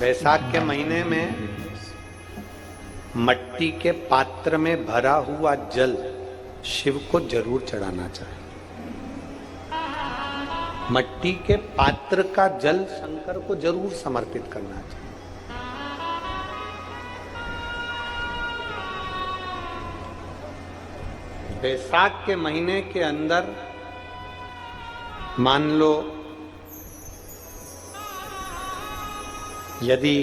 बैसाख के महीने में मट्टी के पात्र में भरा हुआ जल शिव को जरूर चढ़ाना चाहिए। मट्टी के पात्र का जल शंकर को जरूर समर्पित करना चाहिए। बैसाख के महीने के अंदर मान लो यदि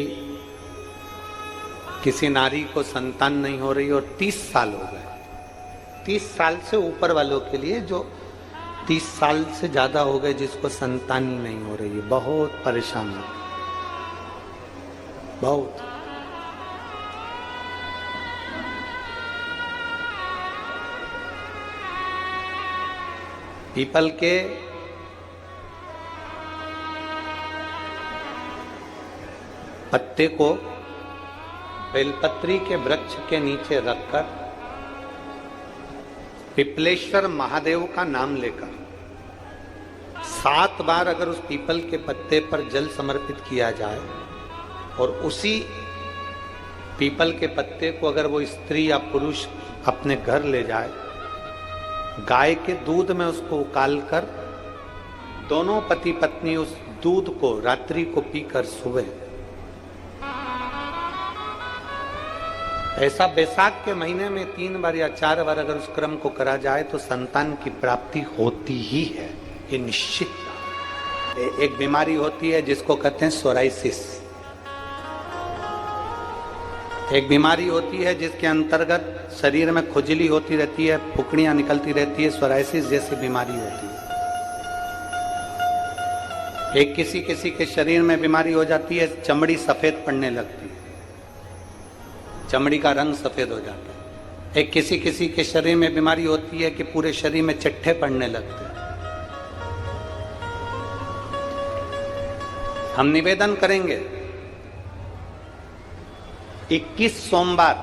किसी नारी को संतान नहीं हो रही और 30 साल हो गए, 30 साल से ऊपर वालों के लिए, जो 30 साल से ज्यादा हो गए जिसको संतान ही नहीं हो रही है, बहुत परेशान है, बहुत। पीपल के पत्ते को बेलपत्री के वृक्ष के नीचे रखकर पिपलेश्वर महादेव का नाम लेकर 7 बार अगर उस पीपल के पत्ते पर जल समर्पित किया जाए और उसी पीपल के पत्ते को अगर वो स्त्री या पुरुष अपने घर ले जाए, गाय के दूध में उसको उकालकर दोनों पति पत्नी उस दूध को रात्रि को पीकर सुबह, ऐसा बैसाख के महीने में 3 बार या 4 बार अगर उस क्रम को करा जाए तो संतान की प्राप्ति होती ही है, ये निश्चित। एक बीमारी होती है जिसको कहते हैं सोराइसिस। एक बीमारी होती है जिसके अंतर्गत शरीर में खुजली होती रहती है, फुकड़ियां निकलती रहती है, सोराइसिस जैसी बीमारी होती है। एक किसी किसी के शरीर में बीमारी हो जाती है, चमड़ी सफेद पड़ने लगती है, चमड़ी का रंग सफेद हो जाता है। एक किसी किसी के शरीर में बीमारी होती है कि पूरे शरीर में चट्टे पड़ने लगते हैं। हम निवेदन करेंगे 21 सोमवार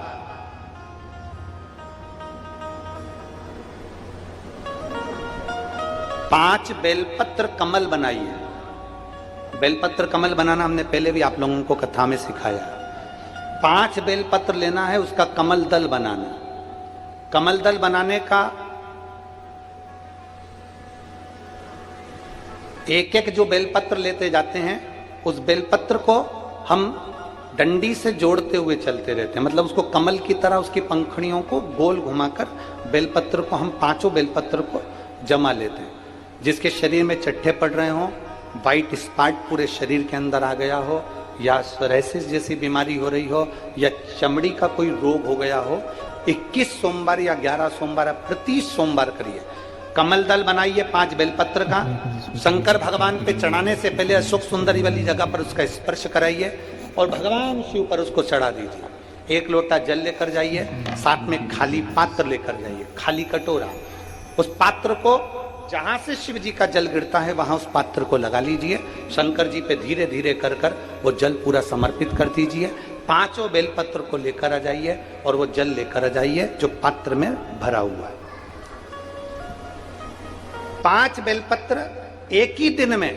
पांच बेलपत्र कमल बनाइए। बेलपत्र कमल बनाना हमने पहले भी आप लोगों को कथा में सिखाया। 5 बेलपत्र लेना है, उसका कमल दल बनाना। कमल दल बनाने का एक एक जो बेलपत्र लेते जाते हैं, उस बेलपत्र को हम डंडी से जोड़ते हुए चलते रहते हैं, मतलब उसको कमल की तरह उसकी पंखुड़ियों को गोल घुमाकर बेलपत्र को हम 5 बेलपत्र को जमा लेते हैं। जिसके शरीर में चट्टे पड़ रहे हों, वाइट स्पॉट पूरे शरीर के अंदर आ गया हो, या सोराइसिस जैसी बीमारी हो रही हो, या चमड़ी का कोई रोग हो गया हो, 21 सोमवार या 11 सोमवार प्रति सोमवार करिए। कमल दल बनाइए 5 बेलपत्र का। शंकर भगवान पे चढ़ाने से पहले अशोक सुंदरी वाली जगह पर उसका स्पर्श कराइए और भगवान शिव पर उसको चढ़ा दीजिए। 1 लोटा जल लेकर जाइए, साथ में खाली पात्र लेकर जाइए, खाली कटोरा। उस पात्र को जहां से शिव जी का जल गिरता है वहां उस पात्र को लगा लीजिए। शंकर जी पे धीरे धीरे कर कर वो जल पूरा समर्पित कर दीजिए। 5 बेलपत्र को लेकर आ जाइए और वो जल लेकर आ जाइए जो पात्र में भरा हुआ है। 5 बेलपत्र एक ही दिन में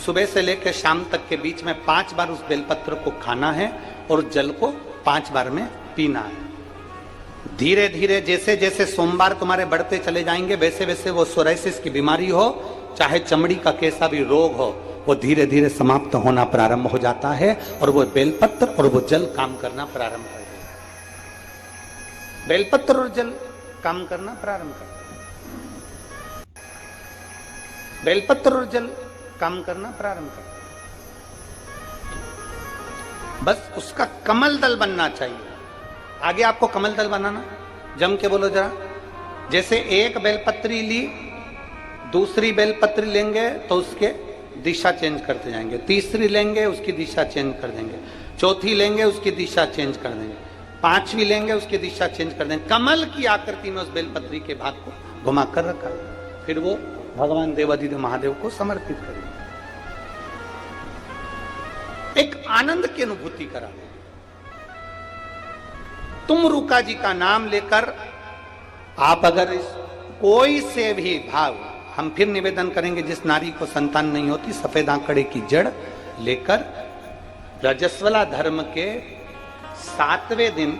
सुबह से लेकर शाम तक के बीच में 5 बार उस बेलपत्र को खाना है और जल को 5 बार में पीना है। धीरे धीरे जैसे जैसे सोमवार तुम्हारे बढ़ते चले जाएंगे, वैसे वैसे वो सोराइसिस की बीमारी हो, चाहे चमड़ी का कैसा भी रोग हो, वो धीरे धीरे समाप्त होना प्रारंभ हो जाता है और वो बेलपत्र और वो जल काम करना प्रारंभ कर देता है। बेलपत्र और जल काम करना प्रारंभ कर देता है। बेलपत्र और जल काम करना प्रारंभ कर देता है। बस उसका कमल दल बनना चाहिए। आगे आपको कमल दल बनाना, जम के बोलो जरा। जैसे एक बेलपत्री ली, दूसरी बेलपत्री लेंगे तो उसके दिशा चेंज करते जाएंगे, तीसरी लेंगे उसकी दिशा चेंज कर देंगे, चौथी लेंगे उसकी दिशा चेंज कर देंगे, 5वीं लेंगे उसकी दिशा चेंज कर देंगे। कमल की आकृति में उस बेलपत्री के भाग को घुमा कर रखा, फिर वो भगवान देवादिदेव महादेव को समर्पित करेंगे। एक आनंद की अनुभूति करा। तुम रुका जी का नाम लेकर आप अगर कोई से भी भाव, हम फिर निवेदन करेंगे जिस नारी को संतान नहीं होती, सफेद आंकड़े की जड़ लेकर रजस्वला धर्म के 7वें दिन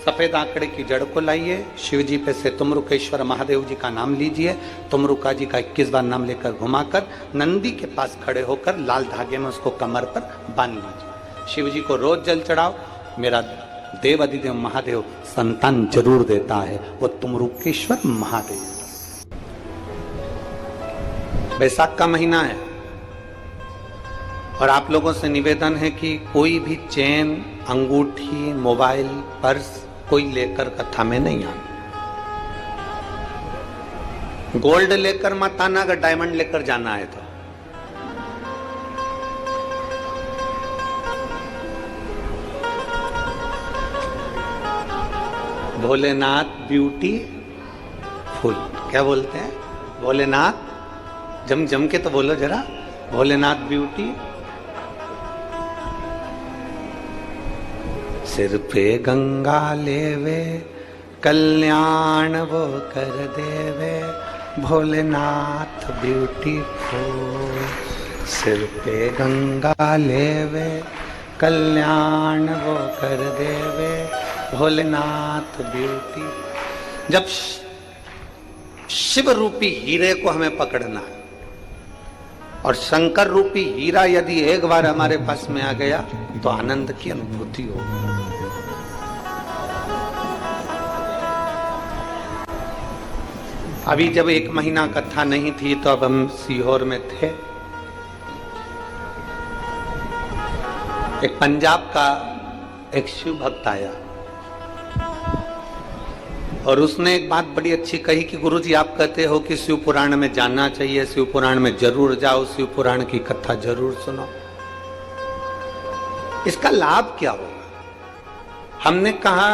सफेद आंकड़े की जड़ को लाइए, शिव जी पे से तुमरुकेश्वर महादेव जी का नाम लीजिए, तुमरुका जी का 21 बार नाम लेकर घुमाकर नंदी के पास खड़े होकर लाल धागे में उसको कमर पर बांध लीजिए। शिव जी को रोज जल चढ़ाओ, मेरा देव अधिदेव महादेव संतान जरूर देता है, वो तुमरुकेश्वर महादेव। बैसाख का महीना है और आप लोगों से निवेदन है कि कोई भी चेन, अंगूठी, मोबाइल, पर्स कोई लेकर कथा में नहीं आना। गोल्ड लेकर मत आना, अगर डायमंड लेकर जाना है तो। भोलेनाथ ब्यूटी फुल, क्या बोलते हैं? भोलेनाथ जम जम के तो बोलो जरा, भोलेनाथ ब्यूटी। सिर पे गंगा लेवे, कल्याण वो कर देवे, भोलेनाथ ब्यूटीफुल। सिर पे गंगा लेवे, कल्याण वो कर देवे, भोलेनाथ ब्यूटी। जब शिव रूपी हीरे को हमें पकड़ना है और शंकर रूपी हीरा यदि एक बार हमारे पास में आ गया तो आनंद की अनुभूति होगी। अभी जब 1 महीना कथा नहीं थी तो अब हम सीहोर में थे। एक पंजाब का एक शिव भक्त आया और उसने एक बात बड़ी अच्छी कही कि गुरुजी आप कहते हो कि शिव पुराण में जाना चाहिए, शिव पुराण में जरूर जाओ, शिव पुराण की कथा जरूर सुनो, इसका लाभ क्या होगा? हमने कहा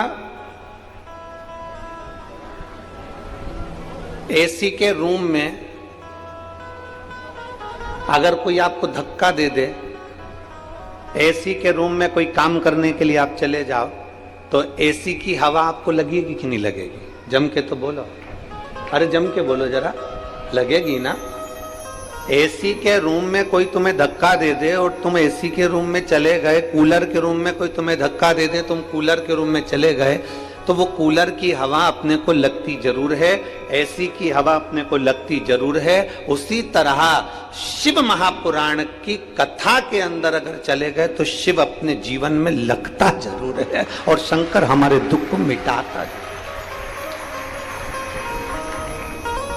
एसी के रूम में अगर कोई आपको धक्का दे दे, एसी के रूम में कोई काम करने के लिए आप चले जाओ तो एसी की हवा आपको लगेगी कि नहीं लगेगी? जम के तो बोलो, अरे जम के बोलो जरा, लगेगी ना? एसी के रूम में कोई तुम्हें धक्का दे दे और तुम एसी के रूम में चले गए, कूलर के रूम में कोई तुम्हें धक्का दे दे, तुम कूलर के रूम में चले गए, तो वो कूलर की हवा अपने को लगती जरूर है, एसी की हवा अपने को लगती जरूर है। उसी तरह शिव महापुराण की कथा के अंदर अगर चले गए तो शिव अपने जीवन में लगता जरूर है और शंकर हमारे दुख को मिटाता है।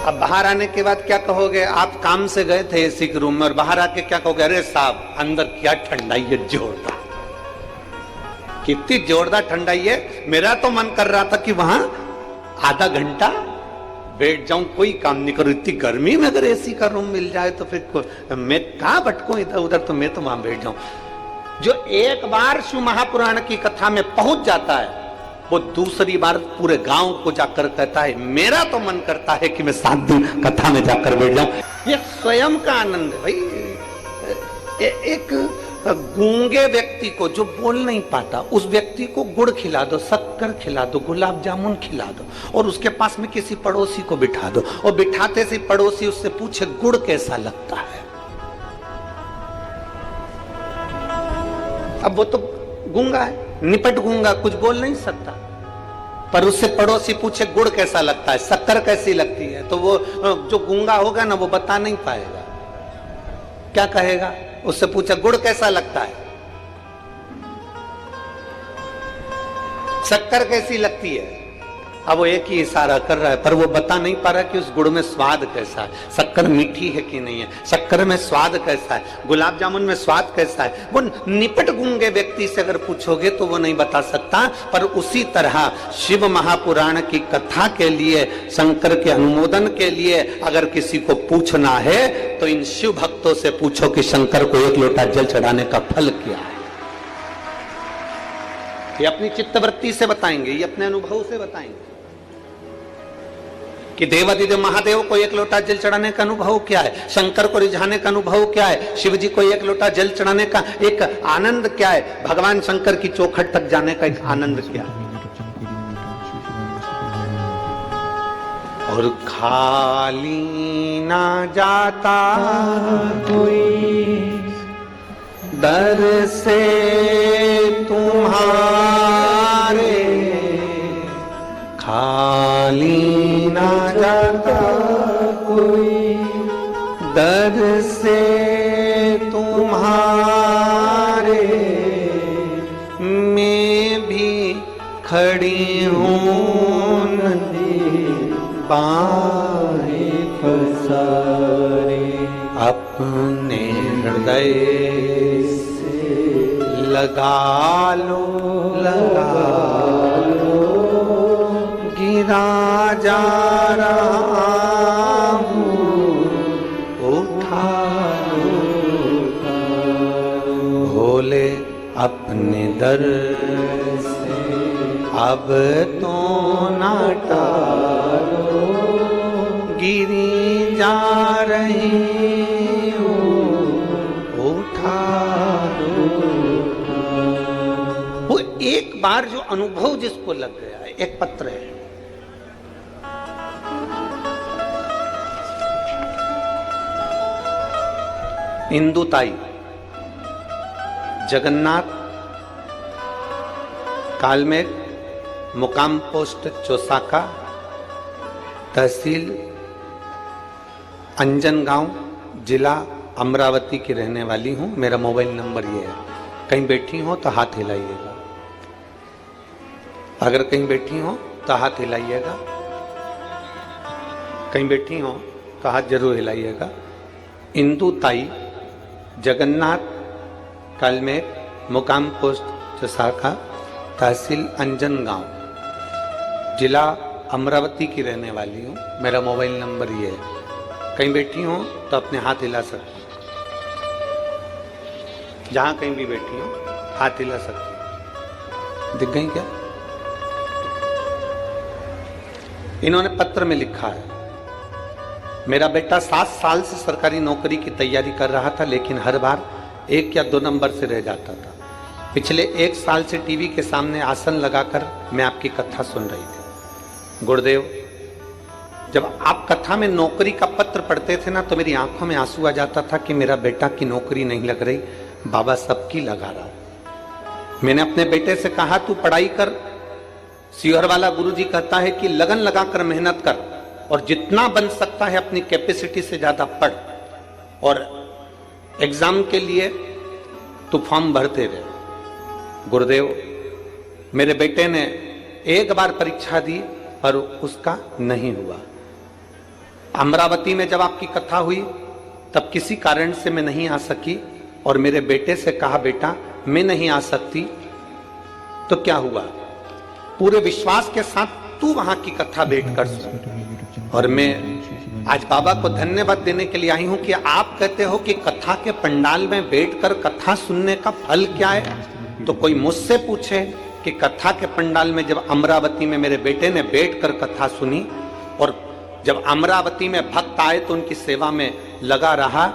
अब बाहर आने के बाद क्या कहोगे? आप काम से गए थे एसी के रूम में और बाहर आके क्या कहोगे? अरे साहब अंदर क्या ठंडाई है, जोरदार, कितनी जोरदार ठंडाई है। मेरा तो मन कर रहा था कि वहां आधा घंटा बैठ जाऊं, कोई काम नहीं करूं, इतनी गर्मी में अगर एसी का रूम मिल जाए तो फिर मैं कहां भटकूं इधर उधर, तो मैं तो वहां बैठ जाऊं। जो एक बार शिव महापुराण की कथा में पहुंच जाता है वो दूसरी बार पूरे गांव को जाकर कहता है मेरा तो मन करता है कि मैं 7 दिन कथा में जाकर बैठ जाऊं। ये स्वयं का आनंद है भाई। एक गूंगे व्यक्ति को जो बोल नहीं पाता उस व्यक्ति को गुड़ खिला दो, शक्कर खिला दो, गुलाब जामुन खिला दो और उसके पास में किसी पड़ोसी को बिठा दो और बिठाते से पड़ोसी उससे पूछे गुड़ कैसा लगता है। अब वो तो गूंगा है, निपट गूंगा, कुछ बोल नहीं सकता, पर उससे पड़ोसी पूछे गुड़ कैसा लगता है, शक्कर कैसी लगती है, तो वो जो गूंगा होगा ना वो बता नहीं पाएगा। क्या कहेगा? उससे पूछा गुड़ कैसा लगता है, शक्कर कैसी लगती है। अब वो एक ही इशारा कर रहा है पर वो बता नहीं पा रहा कि उस गुड़ में स्वाद कैसा है, शक्कर मीठी है कि नहीं है, शक्कर में स्वाद कैसा है, गुलाब जामुन में स्वाद कैसा है। वो निपट गूंगे व्यक्ति से अगर पूछोगे तो वो नहीं बता सकता। पर उसी तरह शिव महापुराण की कथा के लिए, शंकर के अनुमोदन के लिए अगर किसी को पूछना है तो इन शिव भक्तों से पूछो कि शंकर को 1 लोटा जल चढ़ाने का फल क्या है। ये अपनी चित्तवृत्ति से बताएंगे, ये अपने अनुभव से बताएंगे कि देवादिदेव महादेव को 1 लोटा जल चढ़ाने का अनुभव क्या है, शंकर को रिझाने का अनुभव क्या है, शिव जी को 1 लोटा जल चढ़ाने का एक आनंद क्या है, भगवान शंकर की चौखट तक जाने का एक आनंद क्या है। और खाली ना जाता कोई दर से तुम्हारे खाली ना जाता कोई, दर से तुम्हारे मैं भी खड़ी हूँ नदी बाहें पसारे, अपने हृदय से लगा लो, गिरा जा रहा हूँ, उठा लो, भोले अपने दर से अब तो ना टालो, गिरी जा रही हूँ, उठा लो। वो एक बार जो अनुभव जिसको लग गया है, एक पत्र है, इंदुताई, जगन्नाथ, कालमेघ, मुकाम पोस्ट चौसाका, तहसील अंजनगांव, जिला अमरावती की रहने वाली हूं। मेरा मोबाइल नंबर ये है। कहीं बैठी हो तो हाथ हिलाइएगा, अगर कहीं बैठी हो तो हाथ हिलाइएगा, कहीं बैठी हो तो हाथ जरूर हिलाइएगा। इंदुताई, जगन्नाथ, कालमेघ, मुकाम पोस्ट चौसाका, तहसील अंजनगांव, जिला अमरावती की रहने वाली हूँ। मेरा मोबाइल नंबर ये है। कहीं बैठी हो तो अपने हाथ हिला सकती, जहां कहीं भी बैठी हो हाथ हिला सकती। दिख गई क्या? इन्होंने पत्र में लिखा है, मेरा बेटा 7 साल से सरकारी नौकरी की तैयारी कर रहा था, लेकिन हर बार 1 या 2 नंबर से रह जाता था। पिछले 1 साल से टीवी के सामने आसन लगाकर मैं आपकी कथा सुन रही थी। गुरुदेव, जब आप कथा में नौकरी का पत्र पढ़ते थे ना, तो मेरी आंखों में आंसू आ जाता था कि मेरा बेटा की नौकरी नहीं लग रही, बाबा सबकी लगा रहा। मैंने अपने बेटे से कहा, तू पढ़ाई कर। सीहोर वाला गुरुजी कहता है कि लगन लगाकर मेहनत कर और जितना बन सकता है अपनी कैपेसिटी से ज्यादा पढ़, और एग्जाम के लिए तू फॉर्म भरते रहे। गुरुदेव, मेरे बेटे ने एक बार परीक्षा दी पर उसका नहीं हुआ। अमरावती में जब आपकी कथा हुई तब किसी कारण से मैं नहीं आ सकी, और मेरे बेटे से कहा, बेटा मैं नहीं आ सकती तो क्या हुआ, पूरे विश्वास के साथ तू वहां की कथा बैठकर सुन। और मैं आज बाबा को धन्यवाद देने के लिए आई हूं कि आप कहते हो कि कथा के पंडाल में बैठकर कथा सुनने का फल क्या है। तो कोई मुझसे पूछे कि कथा के पंडाल में जब अमरावती में मेरे बेटे ने बैठकर कथा सुनी, और जब अमरावती में भक्त आए तो उनकी सेवा में लगा रहा,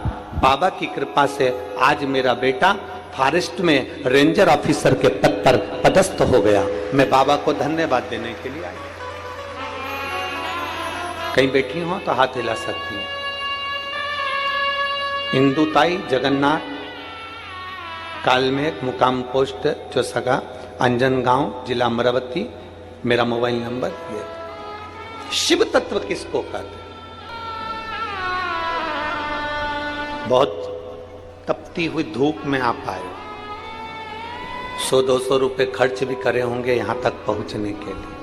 बाबा की कृपा से आज मेरा बेटा फॉरेस्ट में रेंजर ऑफिसर के पद पर पदस्थ हो गया। मैं बाबा को धन्यवाद देने के लिए आई। कहीं बैठी हो तो हाथ हिला सकती है। इंदुताई, जगन्नाथ, कालमेघ, मुकाम पोस्ट चौसाका, अंजनगांव, जिला अमरावती। मेरा मोबाइल नंबर ये। शिव तत्व किसको कहते हैं? बहुत तपती हुई धूप में आप आए, 100-200 रुपए खर्च भी करे होंगे यहां तक पहुंचने के लिए,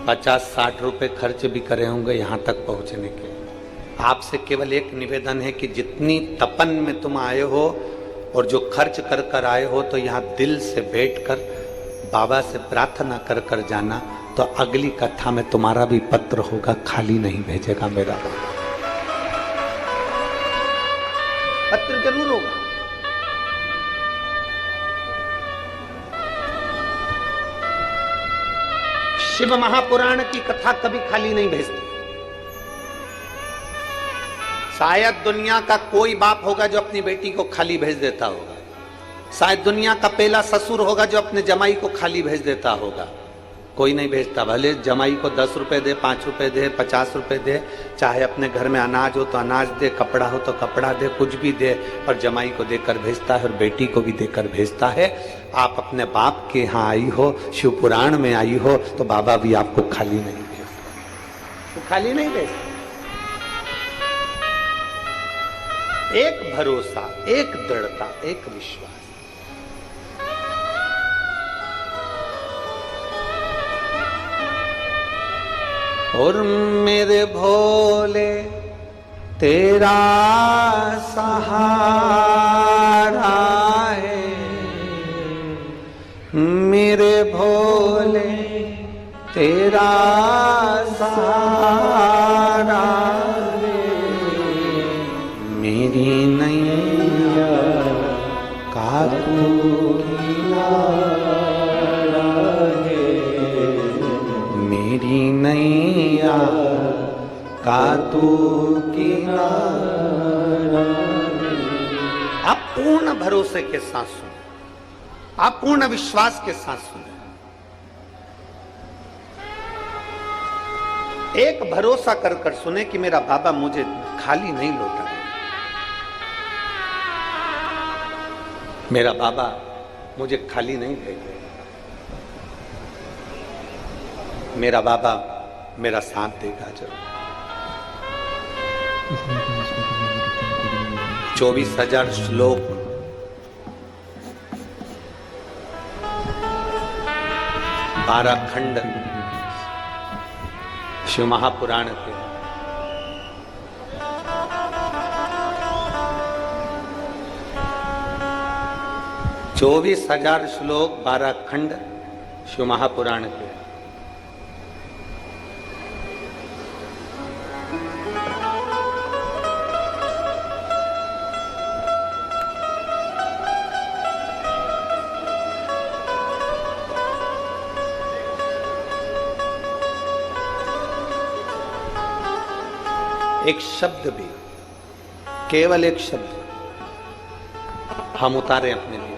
50-60 रुपए खर्च भी करे होंगे यहां तक पहुंचने के लिए। आपसे केवल एक निवेदन है कि जितनी तपन में तुम आए हो और जो खर्च कर कर आए हो, तो यहाँ दिल से बैठकर बाबा से प्रार्थना कर कर जाना, तो अगली कथा में तुम्हारा भी पत्र होगा, खाली नहीं भेजेगा मेरा बाबा। पत्र जरूर होगा। शिव महापुराण की कथा कभी खाली नहीं भेजती। शायद दुनिया का कोई बाप होगा जो अपनी बेटी को खाली भेज देता होगा, शायद दुनिया का पहला ससुर होगा जो अपने जमाई को खाली भेज देता होगा, कोई नहीं भेजता। भले जमाई को 10 रुपए दे, 5 रुपए दे, 50 रुपए दे, चाहे अपने घर में अनाज हो तो अनाज दे, कपड़ा हो तो कपड़ा दे, कुछ भी दे, पर जमाई को देकर भेजता है और बेटी को भी देकर भेजता है। आप अपने बाप के यहाँ आई हो, शिव पुराण में आई हो, तो बाबा भी आपको खाली नहीं भेजते, तो खाली नहीं भेजते। एक भरोसा, एक दृढ़ता, एक विश्वास। और मेरे भोले तेरा सहारा है, मेरे भोले तेरा सहारा है, मेरी नैया का तू किनारा है, मेरी नैया का तू किनारा है। आप पूर्ण भरोसे के साथ सुने, आप पूर्ण विश्वास के साथ सुने। एक भरोसा कर कर सुने कि मेरा बाबा मुझे खाली नहीं लौटा, मेरा बाबा मुझे खाली नहीं भेजे, मेरा बाबा मेरा साथ देगा जरूर। 24,000 श्लोक, 12 खंड शिव महापुराण के, चौबीस 24,000 श्लोक, 12 खंड शिव महापुराण के। एक शब्द भी, केवल एक शब्द हम उतारे अपने भीतर।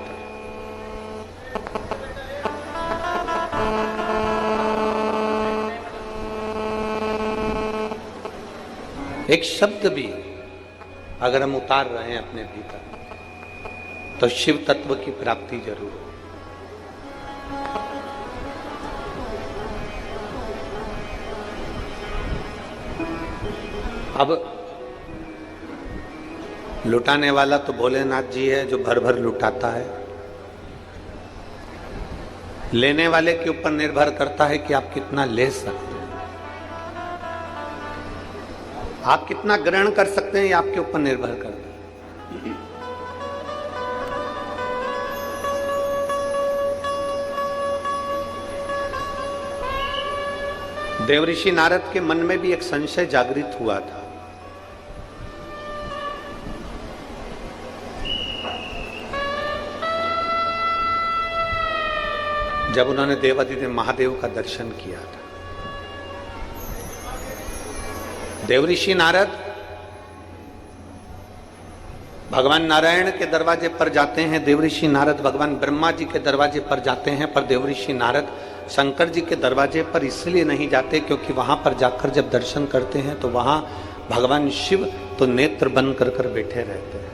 एक शब्द भी अगर हम उतार रहे हैं अपने भीतर, तो शिव तत्व की प्राप्ति जरूर हो। अब लुटाने वाला तो भोलेनाथ जी है जो भर भर लुटाता है, लेने वाले के ऊपर निर्भर करता है कि आप कितना ले सकते हैं, आप कितना ग्रहण कर सकते हैं, ये आपके ऊपर निर्भर करता है। देवऋषि नारद के मन में भी एक संशय जागृत हुआ था। जब उन्होंने देवादिदेव महादेव का दर्शन किया था, देवऋषि नारद भगवान नारायण के दरवाजे पर जाते हैं, देवऋषि नारद भगवान ब्रह्मा जी के दरवाजे पर जाते हैं, पर देवऋषि नारद शंकर जी के दरवाजे पर इसलिए नहीं जाते क्योंकि वहां पर जाकर जब दर्शन करते हैं तो वहां भगवान शिव तो नेत्र बंद कर कर बैठे रहते हैं।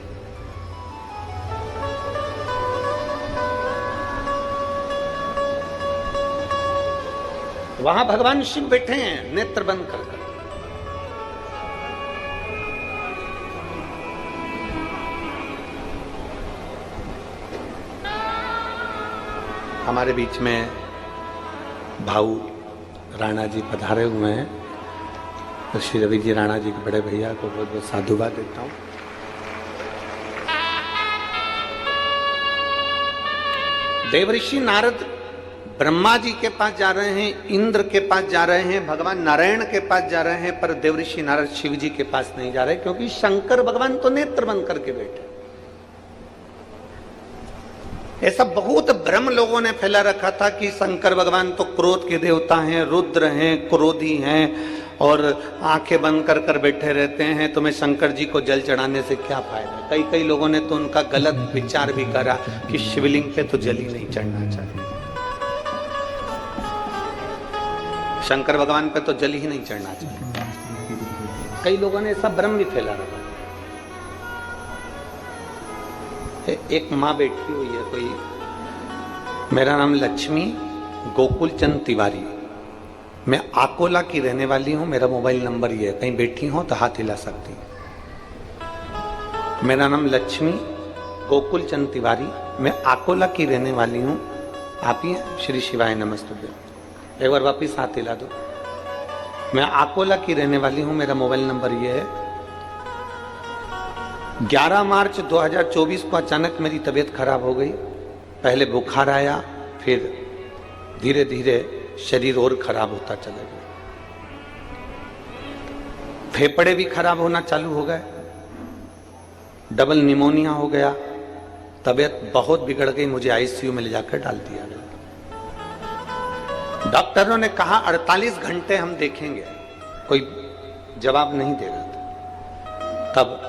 वहां भगवान शिव बैठे हैं नेत्र बंद कर कर। हमारे बीच में भाऊ राणा जी पधारे हुए हैं, तो श्री रवि जी राणा जी के बड़े भैया को बहुत बहुत साधुवाद देता हूं। देवऋषि नारद ब्रह्मा जी के पास जा रहे हैं, इंद्र के पास जा रहे हैं, भगवान नारायण के पास जा रहे हैं, पर देवऋषि नारद शिव जी के पास नहीं जा रहे क्योंकि शंकर भगवान तो नेत्र बंद करके बैठे। ऐसा बहुत भ्रम लोगों ने फैला रखा था कि शंकर भगवान तो क्रोध के देवता हैं, रुद्र हैं, क्रोधी हैं और आंखें बंद कर कर बैठे रहते हैं, तुम्हें शंकर जी को जल चढ़ाने से क्या फायदा। कई लोगों ने तो उनका गलत विचार भी करा कि शिवलिंग पे तो जल ही नहीं चढ़ना चाहिए। शंकर भगवान पे तो जल ही नहीं चढ़ना चाहिए। कई लोगों ने सब भ्रम भी फैला रखा। एक माँ बैठी हुई है कोई, मेरा नाम लक्ष्मी गोकुल चंद तिवारी, मैं आकोला की रहने वाली हूं, मेरा मोबाइल नंबर ये है, कहीं बैठी हो तो हाथ हिला सकती हैं। मेरा नाम लक्ष्मी गोकुल चंद तिवारी, मैं आकोला की रहने वाली हूं। आप ही हैं? श्री शिवाय नमस्तुभ्यं। एक बार वापिस हाथ हिला दो। मैं आकोला की रहने वाली हूं, मेरा मोबाइल नंबर ये है। 11 मार्च 2024 को अचानक मेरी तबीयत खराब हो गई। पहले बुखार आया, फिर धीरे धीरे शरीर और खराब होता चला गया, फेफड़े भी खराब होना चालू हो गए, डबल निमोनिया हो गया, तबीयत बहुत बिगड़ गई, मुझे आईसीयू में ले जाकर डाल दिया गया। डॉक्टरों ने कहा 48 घंटे हम देखेंगे, कोई जवाब नहीं दे रहा था। तब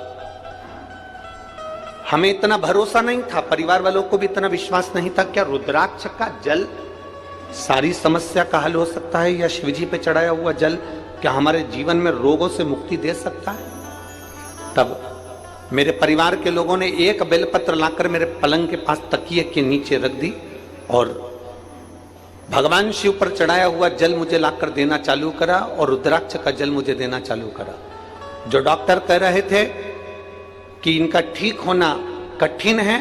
हमें इतना भरोसा नहीं था, परिवार वालों को भी इतना विश्वास नहीं था, क्या रुद्राक्ष का जल सारी समस्या का हल हो सकता है, या शिवजी पे चढ़ाया हुआ जल क्या हमारे जीवन में रोगों से मुक्ति दे सकता है। तब मेरे परिवार के लोगों ने एक बेलपत्र लाकर मेरे पलंग के पास तकिए के नीचे रख दी और भगवान शिव पर चढ़ाया हुआ जल मुझे लाकर देना चालू करा और रुद्राक्ष का जल मुझे देना चालू करा। जो डॉक्टर कह रहे थे कि इनका ठीक होना कठिन है,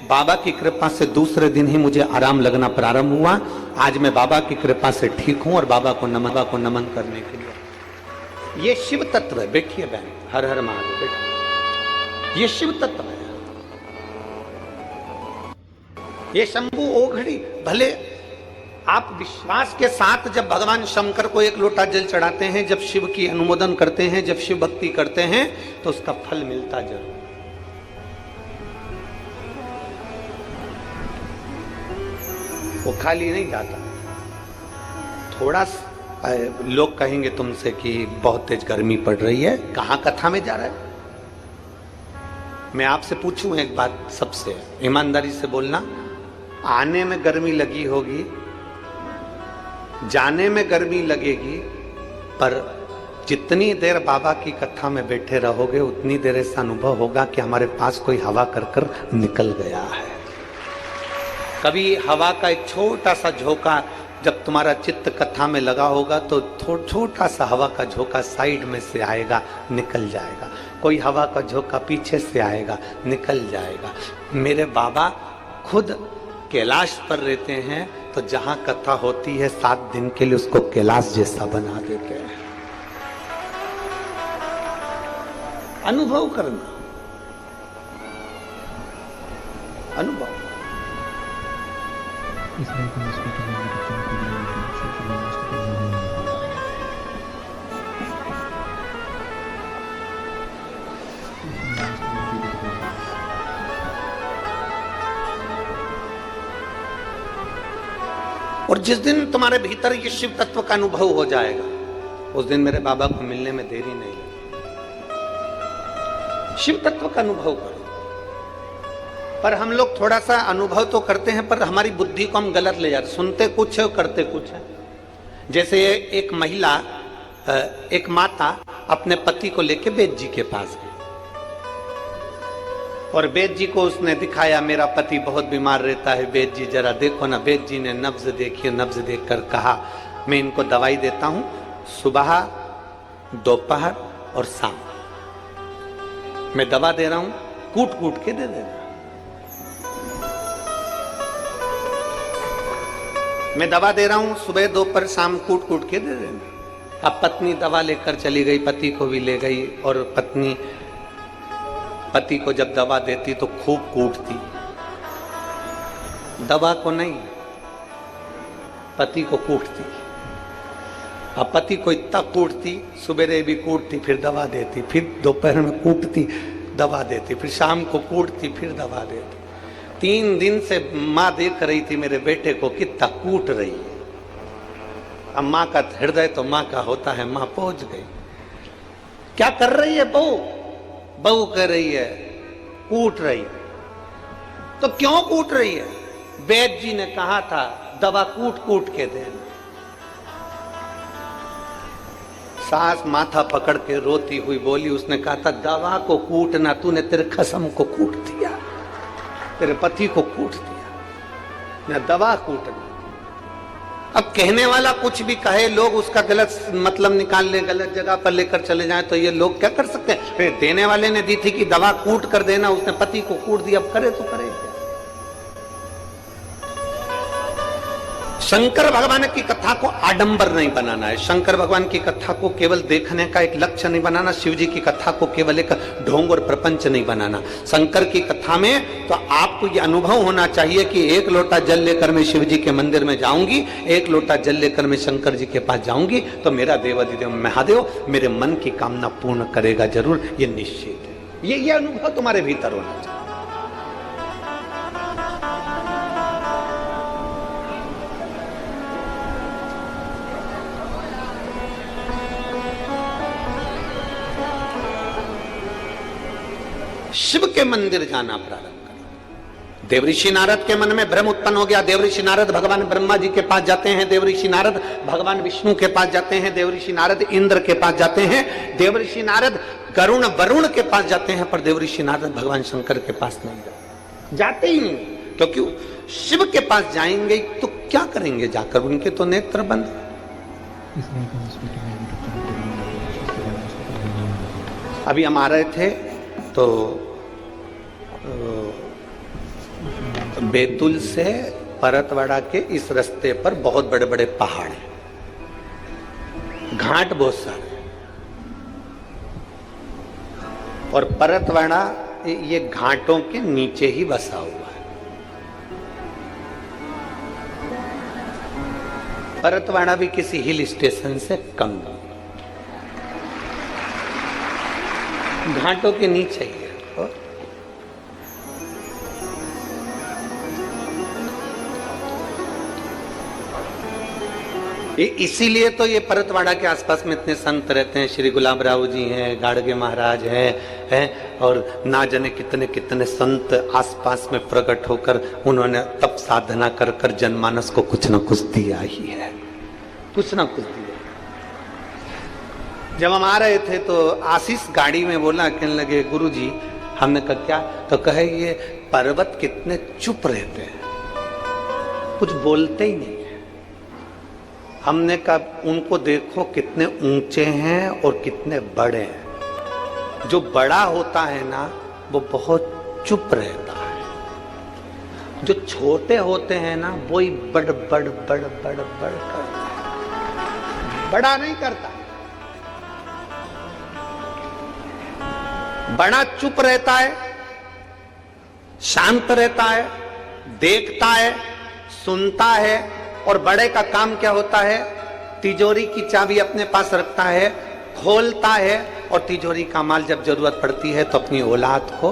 बाबा की कृपा से दूसरे दिन ही मुझे आराम लगना प्रारंभ हुआ। आज मैं बाबा की कृपा से ठीक हूं और बाबा को नमन करने के लिए। ये शिव तत्व है। बैठिए बहन, हर हर महादेव, बैठिए। ये शिव तत्व है, ये शंभु ओघड़ी। भले आप विश्वास के साथ जब भगवान शंकर को एक लोटा जल चढ़ाते हैं, जब शिव की अनुमोदन करते हैं, जब शिव भक्ति करते हैं, तो उसका फल मिलता जरूर। वो खाली नहीं जाता। थोड़ा लोग कहेंगे तुमसे कि बहुत तेज गर्मी पड़ रही है, कहां कथा में जा रहा है। मैं आपसे पूछूं एक बात, सबसे ईमानदारी से बोलना, आने में गर्मी लगी होगी, जाने में गर्मी लगेगी, पर जितनी देर बाबा की कथा में बैठे रहोगे उतनी देर ऐसा अनुभव होगा कि हमारे पास कोई हवा कर निकल गया है। कभी हवा का एक छोटा सा झोंका जब तुम्हारा चित्त कथा में लगा होगा तो छोटा सा हवा का झोंका साइड में से आएगा, निकल जाएगा। कोई हवा का झोंका पीछे से आएगा, निकल जाएगा। मेरे बाबा खुद कैलाश पर रहते हैं, तो जहां कथा होती है 7 दिन के लिए उसको कैलाश जैसा बना देते हैं। अनुभव करना, अनुभव। और जिस दिन तुम्हारे भीतर ये शिव तत्व का अनुभव हो जाएगा, उस दिन मेरे बाबा को मिलने में देरी नहीं है। शिव तत्व का अनुभव करो। पर हम लोग थोड़ा सा अनुभव तो करते हैं, पर हमारी बुद्धि को हम गलत ले जाते, सुनते कुछ है और करते कुछ है। जैसे एक महिला, एक माता अपने पति को लेके वैद्य जी के पास गई और वैद्य जी को उसने दिखाया, मेरा पति बहुत बीमार रहता है, वैद्य जी जरा देखो ना। वैद्य जी ने नब्ज देखी, नब्ज देखकर कहा, मैं इनको दवाई देता हूं, सुबह, दोपहर और शाम मैं दवा दे रहा हूं, कूट कूट के दे देना। मैं दवा दे रहा हूं, सुबह, दोपहर, शाम कूट कूट के दे देना। अब पत्नी दवा लेकर चली गई, पति को भी ले गई, और पत्नी पति को जब दवा देती तो खूब कूटती, दवा को नहीं, पति को कूटती। अब पति को इतना कूटती, सुबह भी कूटती, फिर दवा देती, फिर दोपहर में कूटती, दवा देती, फिर शाम को कूटती, फिर दवा देती। 3 दिन से माँ देख रही थी मेरे बेटे को कितना कूट रही है। अब माँ का हृदय तो माँ का होता है, माँ पहुंच गई। क्या कर रही है बहू? बहू कर रही है, कूट रही है। तो क्यों कूट रही है? वैद्य जी ने कहा था दवा कूट कूट के देना। सास माथा पकड़ के रोती हुई बोली, उसने कहा था दवा को कूटना, तूने तेरे खसम को कूट दिया, तेरे पति को कूट दिया, न दवा कूटना। अब कहने वाला कुछ भी कहे, लोग उसका गलत मतलब निकाल ले, गलत जगह पर लेकर चले जाएं, तो ये लोग क्या कर सकते हैं। फिर देने वाले ने दी थी कि दवा कूट कर देना, उसने पति को कूट दिया, अब करे तो करे क्या। शंकर भगवान की कथा को आडंबर नहीं बनाना है, शंकर भगवान की कथा को केवल देखने का एक लक्ष्य नहीं बनाना, शिव जी की कथा को केवल एक ढोंग और प्रपंच नहीं बनाना। शंकर की कथा में तो आपको ये अनुभव होना चाहिए कि एक लोटा जल लेकर मैं शिव जी के मंदिर में जाऊंगी, एक लोटा जल लेकर मैं शंकर जी के पास जाऊंगी, तो मेरा देवाधिदेव महादेव मेरे मन की कामना पूर्ण करेगा जरूर, ये निश्चित है। ये अनुभव तुम्हारे भीतर होना चाहिए। शिव के मंदिर जाना प्रारंभ करें। देवऋषि नारद के मन में भ्रम उत्पन्न हो गया। देवऋषि नारद भगवान ब्रह्मा जी के पास जाते हैं, देवऋषि नारद भगवान विष्णु के पास जाते हैं, देवऋषि नारद इंद्र के पास जाते हैं, देवऋषि नारद गरुण वरुण के पास जाते हैं, पर देवऋषि नारद भगवान शंकर के पास नहीं जाते ही नहीं, क्योंकि शिव के पास जाएंगे तो क्या करेंगे जाकर, उनके तो नेत्र बंद। अभी हम आ रहे थे तो बैतूल से परतवाड़ा के इस रास्ते पर बहुत बड़े बड़े पहाड़ हैं, घाट बहुत सारे, और परतवाड़ा ये घाटों के नीचे ही बसा हुआ है। परतवाड़ा भी किसी हिल स्टेशन से कम नहीं, घाटों के नीचे ही है। इसीलिए तो ये परतवाड़ा के आसपास में इतने संत रहते हैं। श्री गुलाब राव जी हैं, गाड़गे महाराज हैं, और ना जाने कितने कितने संत आसपास में प्रकट होकर उन्होंने तप साधना कर कर जनमानस को कुछ ना कुछ दिया ही है, कुछ ना कुछ दिया। जब हम आ रहे थे तो आशीष गाड़ी में बोला, कहने लगे गुरुजी, हमने कहा क्या, तो कहे ये पर्वत कितने चुप रहते हैं, कुछ बोलते ही नहीं। हमने कहा उनको देखो कितने ऊंचे हैं और कितने बड़े हैं। जो बड़ा होता है ना वो बहुत चुप रहता है, जो छोटे होते हैं ना वो ही बड़ बड़ बड़ बड़ बड़ करता है, बड़ा नहीं करता। बड़ा चुप रहता है, शांत रहता है, देखता है, सुनता है, और बड़े का काम क्या होता है, तिजोरी की चाबी अपने पास रखता है, खोलता है, और तिजोरी का माल जब जरूरत पड़ती है तो अपनी औलाद को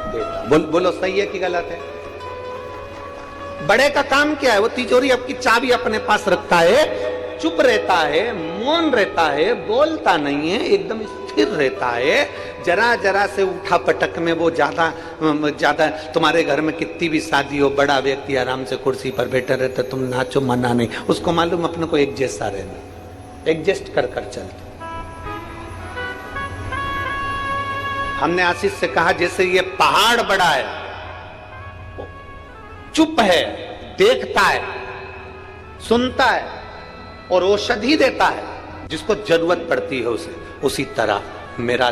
देता। बोलो सही है कि गलत है? बड़े का काम क्या है, वो तिजोरी आपकी चाबी अपने पास रखता है, चुप रहता है, मौन रहता है, बोलता नहीं है, एकदम स्थिर रहता है। जरा जरा से उठा पटक में वो ज्यादा तुम्हारे घर में कितनी भी शादी हो, बड़ा व्यक्ति आराम से कुर्सी पर बैठे रहते, तुम नाचो मना नहीं, उसको मालूम अपने को एक जैसा रहना, एडजस्ट कर कर चलते। हमने आशीष से कहा जैसे ये पहाड़ बड़ा है, चुप है, देखता है, सुनता है और औषधि देता है जिसको जरूरत पड़ती है उसे, उसी तरह मेरा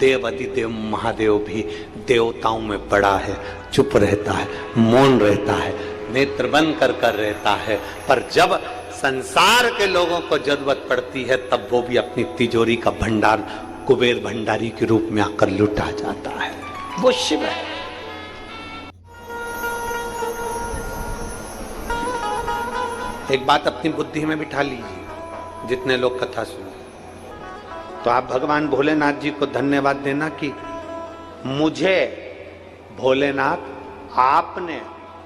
देव अधिदेव महादेव भी देवताओं में बड़ा है, चुप रहता है, मौन रहता है, नेत्र बंद कर कर रहता है, पर जब संसार के लोगों को जरूरत पड़ती है तब वो भी अपनी तिजोरी का भंडार कुबेर भंडारी के रूप में आकर लुटा जाता है। वो शिव है। एक बात अपनी बुद्धि में बिठा लीजिए, जितने लोग कथा सुने, तो आप भगवान भोलेनाथ जी को धन्यवाद देना कि मुझे भोलेनाथ आपने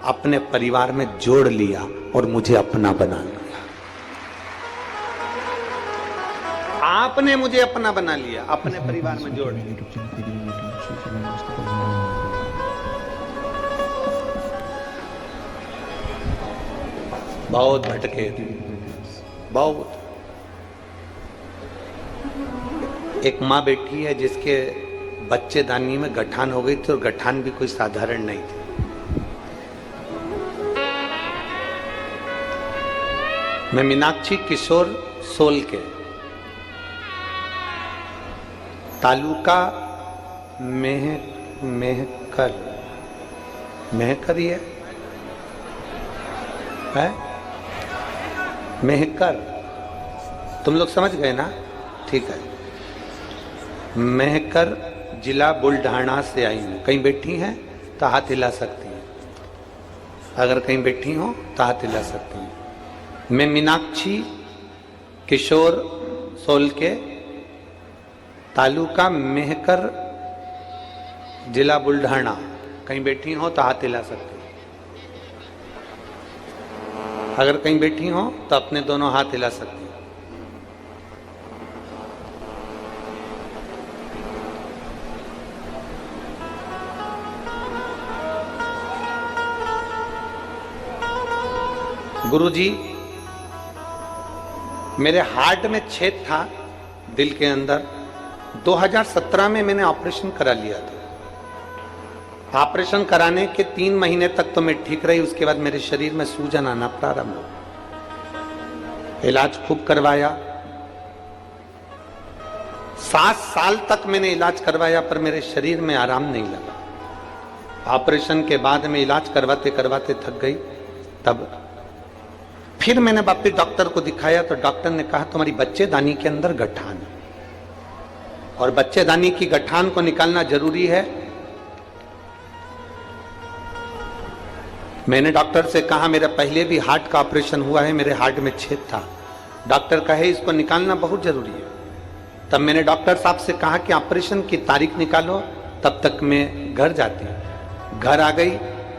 अपने परिवार में जोड़ लिया और मुझे अपना बना लिया। आपने मुझे अपना बना लिया, अपने परिवार में जोड़ लिया। बहुत भटके थे, बहुत। एक माँ बैठी है जिसके बच्चेदानी में गठान हो गई थी और गठान भी कोई साधारण नहीं थी। मैं मीनाक्षी किशोर सोल के तालुका मेहकर ही है मेहकर, तुम लोग समझ गए ना? ठीक है। मेहकर जिला बुल्ढाना से आई हूं। कहीं बैठी हैं तो हाथ हिला सकती हैं, अगर कहीं बैठी हो तो हाथ हिला सकती हैं। मैं मीनाक्षी किशोर सोल के तालुका मेहकर जिला बुल्ढाना, कहीं बैठी हो तो हाथ हिला सकती हैं, अगर कहीं बैठी हो तो अपने दोनों हाथ हिला सकती हैं। गुरुजी, मेरे हार्ट में छेद था दिल के अंदर। 2017 में मैंने ऑपरेशन करा लिया था। ऑपरेशन कराने के 3 महीने तक तो मैं ठीक रही, उसके बाद मेरे शरीर में सूजन आना प्रारंभ हो। इलाज खूब करवाया, 7 साल तक मैंने इलाज करवाया, पर मेरे शरीर में आराम नहीं लगा। ऑपरेशन के बाद में इलाज करवाते करवाते थक गई। तब फिर मैंने वापिस डॉक्टर को दिखाया तो डॉक्टर ने कहा तुम्हारी बच्चेदानी के अंदर गठान है और बच्चेदानी की गठान को निकालना जरूरी है। मैंने डॉक्टर से कहा मेरा पहले भी हार्ट का ऑपरेशन हुआ है, मेरे हार्ट में छेद था। डॉक्टर कहे इसको निकालना बहुत जरूरी है। तब मैंने डॉक्टर साहब से कहा कि ऑपरेशन की तारीख निकालो, तब तक मैं घर जाती। घर आ गई,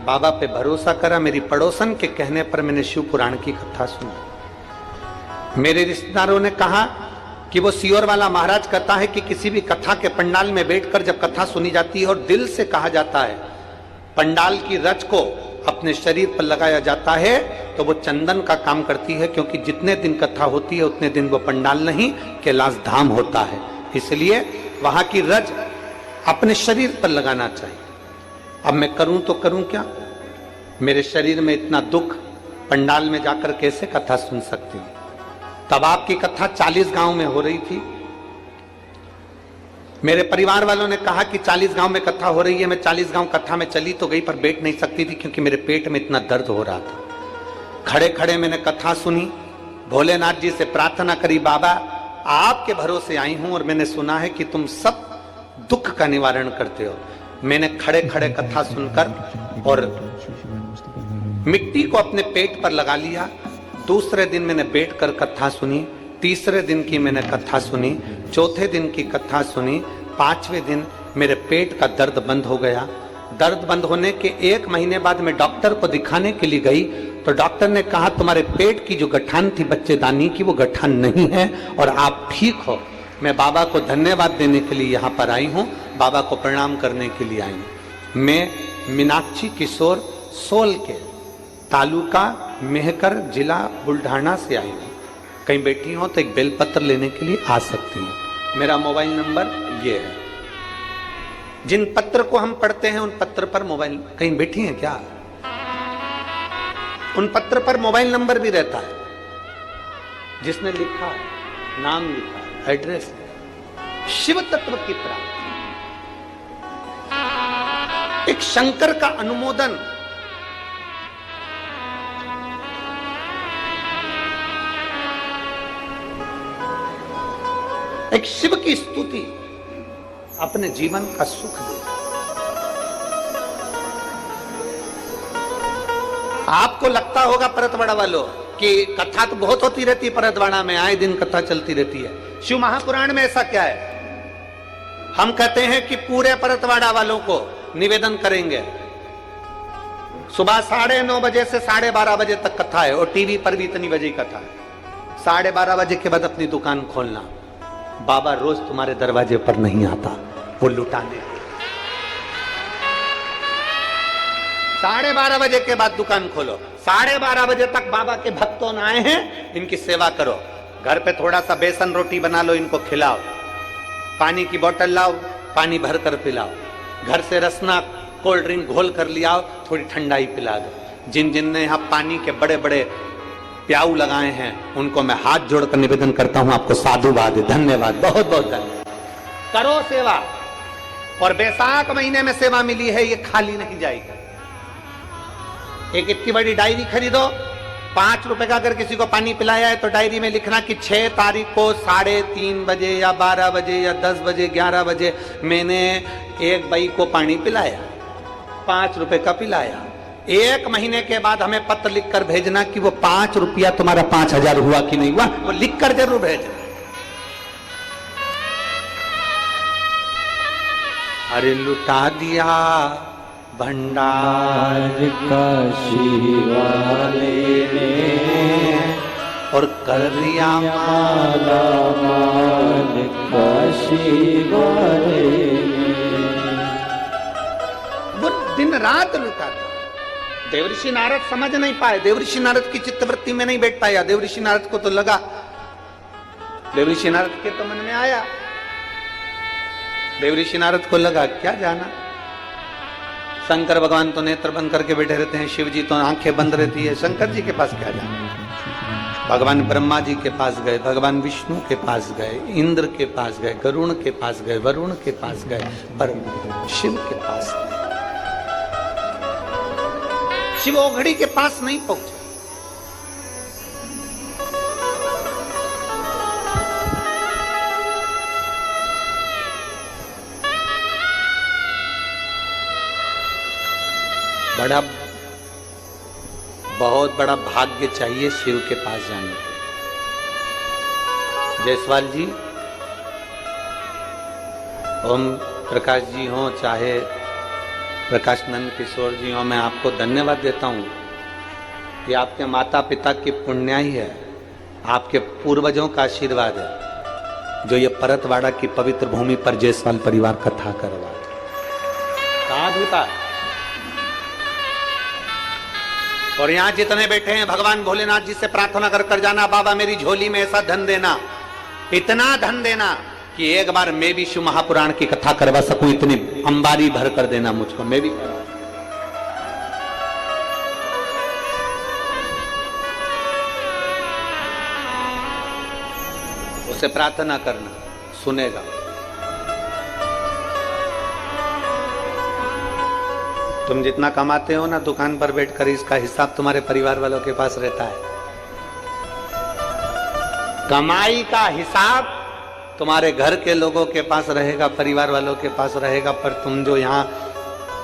बाबा पे भरोसा करा। मेरी पड़ोसन के कहने पर मैंने शिव पुराण की कथा सुनी। मेरे रिश्तेदारों ने कहा कि वो सियोर वाला महाराज कहता है कि किसी भी कथा के पंडाल में बैठकर जब कथा सुनी जाती है और दिल से कहा जाता है, पंडाल की रच को अपने शरीर पर लगाया जाता है, तो वो चंदन का काम करती है, क्योंकि जितने दिन कथा होती है उतने दिन वो पंडाल नहीं कैलाश धाम होता है। इसलिए वहां की रज अपने शरीर पर लगाना चाहिए। अब मैं करूं तो करूं क्या? मेरे शरीर में इतना दुख, पंडाल में जाकर कैसे कथा सुन सकती हूं? तब आपकी कथा 40 गांव में हो रही थी। मेरे परिवार वालों ने कहा कि 40 गांव में कथा हो रही है। मैं 40 गांव कथा में चली तो गई, पर बैठ नहीं सकती थी क्योंकि मेरे पेट में इतना दर्द हो रहा था। खड़े खड़े मैंने कथा सुनी, भोलेनाथ जी से प्रार्थना करी, बाबा आपके भरोसे आई हूं और मैंने सुना है कि तुम सब दुख का निवारण करते हो। मैंने खड़े खड़े कथा सुनकर और मिट्टी को अपने पेट पर लगा लिया। दूसरे दिन मैंने बैठकर कथा सुनी, तीसरे दिन की मैंने कथा सुनी, चौथे दिन की कथा सुनी, 5वें दिन मेरे पेट का दर्द बंद हो गया। दर्द बंद होने के 1 महीने बाद मैं डॉक्टर को दिखाने के लिए गई तो डॉक्टर ने कहा तुम्हारे पेट की जो गठान थी बच्चेदानी की, वो गठान नहीं है और आप ठीक हो। मैं बाबा को धन्यवाद देने के लिए यहाँ पर आई हूँ, बाबा को प्रणाम करने के लिए आई हूँ। मैं मीनाक्षी किशोर सोल के तालुका मेहकर जिला बुल्ढाना से आई हूँ। कहीं बैठी हो तो एक बेलपत्र लेने के लिए आ सकती हैं। मेरा मोबाइल नंबर ये है। जिन पत्र को हम पढ़ते हैं उन पत्र पर मोबाइल, कहीं बैठी हैं क्या? उन पत्र पर मोबाइल नंबर भी रहता है, जिसने लिखा, नाम लिखा, एड्रेस। शिव तत्व की प्राप्ति, एक शंकर का अनुमोदन, एक शिव की स्तुति अपने जीवन का सुख दे। आपको लगता होगा परतवाड़ा वालों कि कथा तो बहुत होती रहती है परतवाड़ा में, आए दिन कथा चलती रहती है। शिव महापुराण में ऐसा क्या है? हम कहते हैं कि पूरे परतवाड़ा वालों को निवेदन करेंगे, सुबह 9:30 बजे से 12:30 बजे तक कथा है और टीवी पर भी इतनी बजे कथा है। 12:30 बजे के बाद अपनी दुकान खोलना। बाबा रोज तुम्हारे दरवाजे पर नहीं आता, वो लुटाने। 12:30 बजे के बाद दुकान खोलो, 12:30 बजे तक बाबा के भक्तों आए हैं, इनकी सेवा करो। घर पे थोड़ा सा बेसन रोटी बना लो, इनको खिलाओ। पानी की बोतल लाओ, पानी भर कर पिलाओ। घर से रसना कोल्ड ड्रिंक घोल कर लियाओ, थोड़ी ठंडाई पिला दो। जिन जिन ने यहाँ पानी के बड़े बड़े प्याऊ लगाए हैं उनको मैं हाथ जोड़कर निवेदन करता हूं, आपको साधुवाद, धन्यवाद, बहुत बहुत धन्यवाद। करो सेवा, और बैसाख महीने में सेवा मिली है, ये खाली नहीं जाएगी। एक इतनी बड़ी डायरी खरीदो, 5 रुपए का अगर किसी को पानी पिलाया है तो डायरी में लिखना कि 6 तारीख को 3:30 बजे या 12 बजे या 10 बजे 11 बजे मैंने एक बाई को पानी पिलाया, 5 रुपए का पिलाया। 1 महीने के बाद हमें पत्र लिखकर भेजना कि वो 5 रुपया तुम्हारा 5000 हुआ कि नहीं हुआ, वो लिखकर जरूर भेजना। अरे लुटा दिया भंडार काशी वाले ने और कर दिया माला माल काशी वाले ने। वो दिन रात लुटा था। देवऋषि नारद समझ नहीं पाए, देवऋषि नारद की चित्तवृत्ति में नहीं बैठ पाया। देवऋषि नारद को तो लगा, देवऋषि नारद के तो मन में आया, देवऋषि नारद को लगा क्या जाना, शंकर भगवान तो नेत्र बंद करके बैठे रहते हैं, शिव जी तो आंखें बंद रहती है, शंकर जी के पास क्या जाना। भगवान ब्रह्मा जी के पास गए, भगवान विष्णु के पास गए, इंद्र के पास गए, गरुण के पास गए, वरुण के पास गए, पर शिव के पास नहीं। शिव ओघड़ी के पास नहीं पहुंचे। बड़ा बहुत बड़ा भाग्य चाहिए शिव के पास जाने के। जायसवाल जी, ओम प्रकाश जी हो चाहे प्रकाश नंद किशोर जी हो, मैं आपको धन्यवाद देता हूँ। ये आपके माता पिता की पुण्याई है, आपके पूर्वजों का आशीर्वाद है, जो ये परतवाड़ा की पवित्र भूमि पर जायसवाल परिवार कथा करवा। कहाँ धूता और यहां जितने बैठे हैं भगवान भोलेनाथ जी से प्रार्थना कर कर जाना, बाबा मेरी झोली में ऐसा धन देना, इतना धन देना कि एक बार मैं भी शिव महापुराण की कथा करवा सकूं, इतनी अंबारी भर कर देना मुझको, मैं भी करवा। उसे प्रार्थना करना, सुनेगा। तुम जितना कमाते हो ना दुकान पर बैठकर, इसका हिसाब तुम्हारे परिवार वालों के पास रहता है। कमाई का हिसाब तुम्हारे घर के लोगों के पास रहेगा, परिवार वालों के पास रहेगा, पर तुम जो यहाँ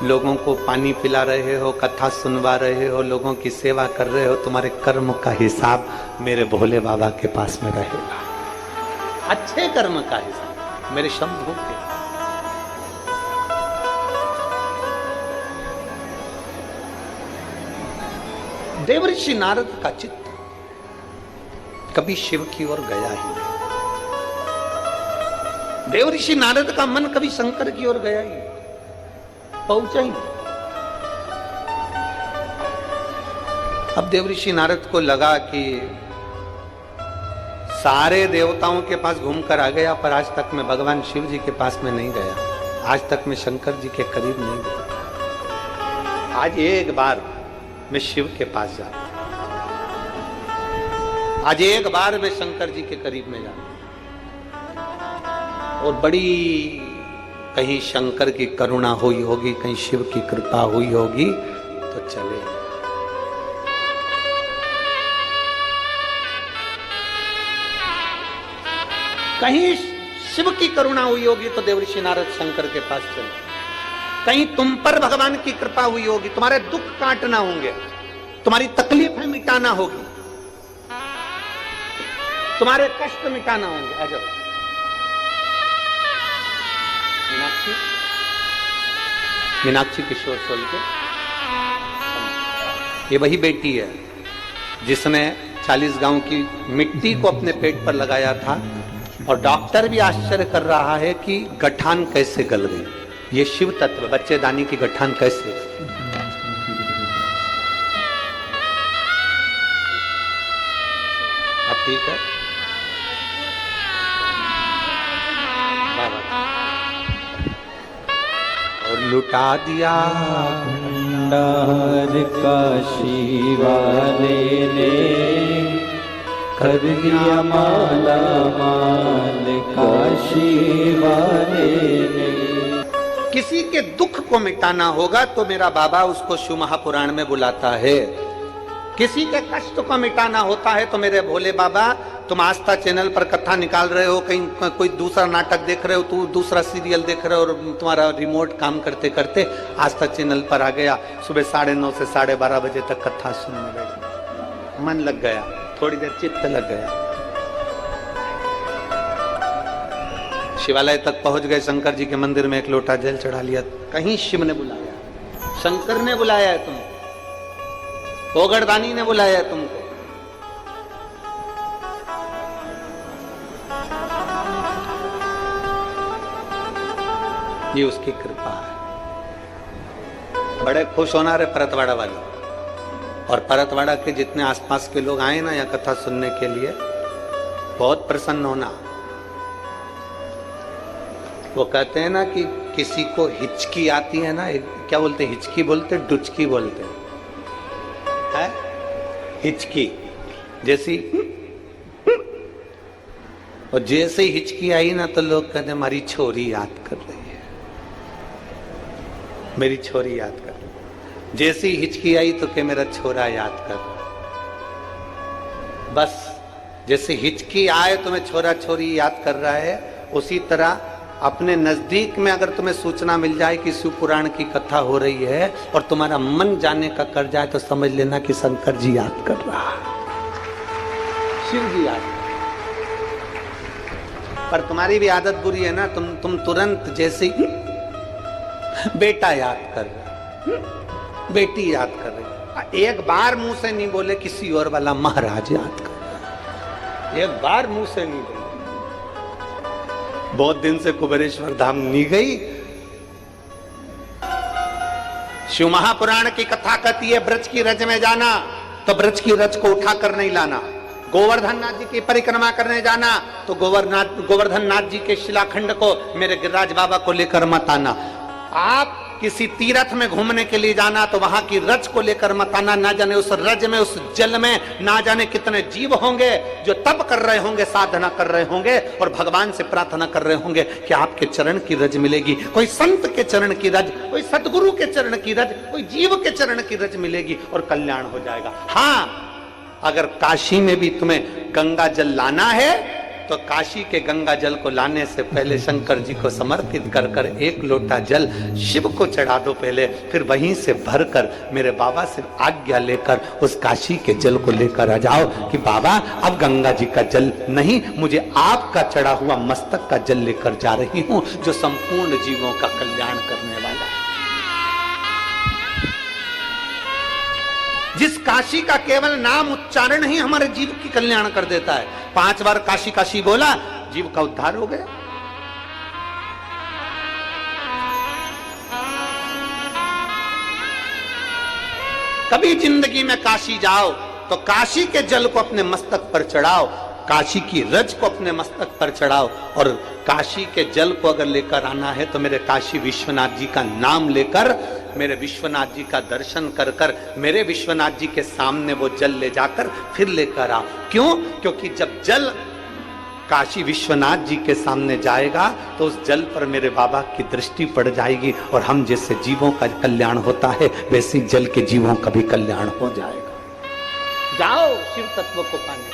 लोगों को पानी पिला रहे हो, कथा सुनवा रहे हो, लोगों की सेवा कर रहे हो, तुम्हारे कर्म का हिसाब मेरे भोले बाबा के पास में रहेगा। अच्छे कर्म का हिसाब मेरे शंभू के। देवऋषि नारद का चित्त कभी शिव की ओर गया ही नहीं। देवऋषि नारद का मन कभी शंकर की ओर गया ही नहीं, पहुंचा ही नहीं। अब देवऋषि नारद को लगा कि सारे देवताओं के पास घूमकर आ गया, पर आज तक मैं भगवान शिव जी के पास में नहीं गया, आज तक मैं शंकर जी के करीब नहीं गया। आज एक बार मैं शिव के पास जाऊं, आज एक बार मैं शंकर जी के करीब में जाऊं, और बड़ी कहीं शंकर की करुणा हुई होगी, कहीं शिव की कृपा हुई होगी तो चले। कहीं शिव की करुणा हुई होगी तो देवऋषि नारद शंकर के पास चले। कहीं तुम पर भगवान की कृपा हुई होगी, तुम्हारे दुख काटना होंगे, तुम्हारी तकलीफें मिटाना होगी, तुम्हारे कष्ट मिटाना होंगे। आ जाओ मीनाक्षी, मीनाक्षी किशोर सोलके, ये वही बेटी है जिसने 40 गांव की मिट्टी को अपने पेट पर लगाया था, और डॉक्टर भी आश्चर्य कर रहा है कि गठान कैसे गल गई। ये शिव तत्व, बच्चेदानी की गठान कैसे। अब ठीक है, और लुटा दिया भंडार काशी वाले ने, कर दिया माला माल काशी वाले ने। किसी के दुख को मिटाना होगा तो मेरा बाबा उसको शिव महापुराण में बुलाता है। किसी के कष्ट को मिटाना होता है तो मेरे भोले बाबा, तुम आस्था चैनल पर कथा निकाल रहे हो, कहीं कोई दूसरा नाटक देख रहे हो, तू दूसरा सीरियल देख रहे हो और तुम्हारा रिमोट काम करते करते आस्था चैनल पर आ गया, सुबह 9:30 से 12:30 बजे तक कथा सुनने लगे, मन लग गया, थोड़ी देर चित्त लग गया, शिवालय तक पहुंच गए, शंकर जी के मंदिर में एक लोटा जल चढ़ा लिया, कहीं शिव ने बुलाया, शंकर ने बुलाया है तुमको, ओगड़दानी ने बुलाया है तुमको। ये उसकी कृपा है। बड़े खुश होना रे परतवाड़ा वाले, और परतवाड़ा के जितने आसपास के लोग आए ना यहाँ कथा सुनने के लिए, बहुत प्रसन्न होना। वो कहते हैं ना कि किसी को हिचकी आती है ना, क्या बोलते, हिचकी बोलते, डुचकी बोलते है? हिचकी जैसी, और जैसे ही हिचकी आई ना तो लोग कहते हमारी छोरी याद कर रही है, मेरी छोरी याद कर रही है। जैसी हिचकी आई तो क्या मेरा छोरा याद कर रहा है। बस जैसे हिचकी आए तुम्हें छोरा छोरी याद कर रहा है, उसी तरह अपने नजदीक में अगर तुम्हें सूचना मिल जाए कि शिव पुराण की कथा हो रही है और तुम्हारा मन जाने का कर जाए तो समझ लेना कि शंकर जी याद कर रहा है, शिव जी याद कर। पर तुम्हारी भी आदत बुरी है ना, तुम तुरंत जैसे बेटा याद कर रहा, बेटी याद कर रही, एक बार मुंह से नहीं बोले किसी और वाला महाराज याद कर रहा, एक बार मुंह से नहीं बोले। बहुत दिन से कुबेरेश्वर धाम नहीं गई। शिव महापुराण की कथा कहती है ब्रज की रज में जाना, तो ब्रज की रज को उठा कर नहीं लाना। गोवर्धन नाथ जी की परिक्रमा करने जाना तो गोवर्धन नाथ जी के शिलाखंड को मेरे गिरिराज बाबा को लेकर मत आना। आप किसी तीर्थ में घूमने के लिए जाना तो वहां की रज को लेकर मत आना। ना जाने उस रज में, उस जल में ना जाने कितने जीव होंगे जो तप कर रहे होंगे, साधना कर रहे होंगे और भगवान से प्रार्थना कर रहे होंगे कि आपके चरण की रज मिलेगी। कोई संत के चरण की रज, कोई सतगुरु के चरण की रज, कोई जीव के चरण की रज मिलेगी और कल्याण हो जाएगा। हाँ, अगर काशी में भी तुम्हें गंगा जल लाना है तो काशी के गंगा जल को लाने से पहले शंकर जी को समर्पित कर कर एक लोटा जल शिव को चढ़ा दो पहले, फिर वहीं से भरकर मेरे बाबा से आज्ञा लेकर उस काशी के जल को लेकर आ जाओ कि बाबा अब गंगा जी का जल नहीं, मुझे आपका चढ़ा हुआ मस्तक का जल लेकर जा रही हूं जो संपूर्ण जीवों का कल्याण करने वाला है। जिस काशी का केवल नाम उच्चारण ही हमारे जीव की कल्याण कर देता है। 5 बार काशी काशी बोला, जीव का उद्धार हो गया। कभी जिंदगी में काशी जाओ तो काशी के जल को अपने मस्तक पर चढ़ाओ, काशी की रज को अपने मस्तक पर चढ़ाओ, और काशी के जल को अगर लेकर आना है तो मेरे काशी विश्वनाथ जी का नाम लेकर, मेरे विश्वनाथ जी का दर्शन कर कर मेरे विश्वनाथ जी के सामने वो जल ले जाकर फिर लेकर आओ। क्यों? क्योंकि जब जल काशी विश्वनाथ जी के सामने जाएगा तो उस जल पर मेरे बाबा की दृष्टि पड़ जाएगी और हम जैसे जीवों का कल्याण होता है वैसे जल के जीवों का भी कल्याण हो जाएगा। जाओ शिव तत्व को पाने।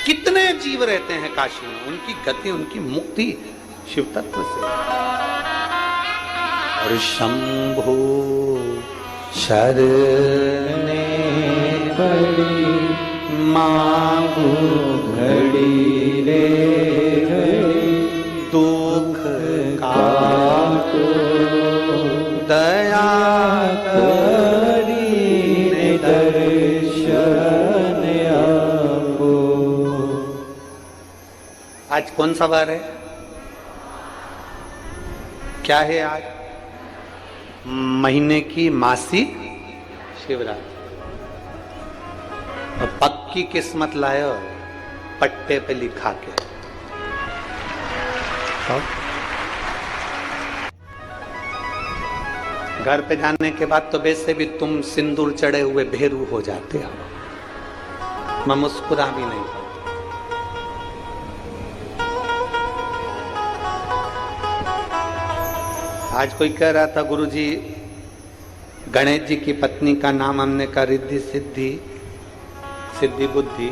कितने जीव रहते हैं काशी में, उनकी गति, उनकी मुक्ति शिव तत्व से। और शंभो शरणे पड़ी मांगू घड़ी रे घड़ी, दुख का दया करी दर्शन आपको। आज कौन सा वार है? क्या है आज? महीने की मासिक शिवरात्रि। और पक्की किस्मत लायो पट्टे पे लिखा के और घर पे जाने के बाद तो वैसे भी तुम सिंदूर चढ़े हुए भेरू हो जाते हो, मैं मुस्कुरा भी नहीं पाता। आज कोई कह रहा था गुरुजी गणेश जी की पत्नी का नाम हमने कहा रिद्धि सिद्धि, सिद्धि बुद्धि।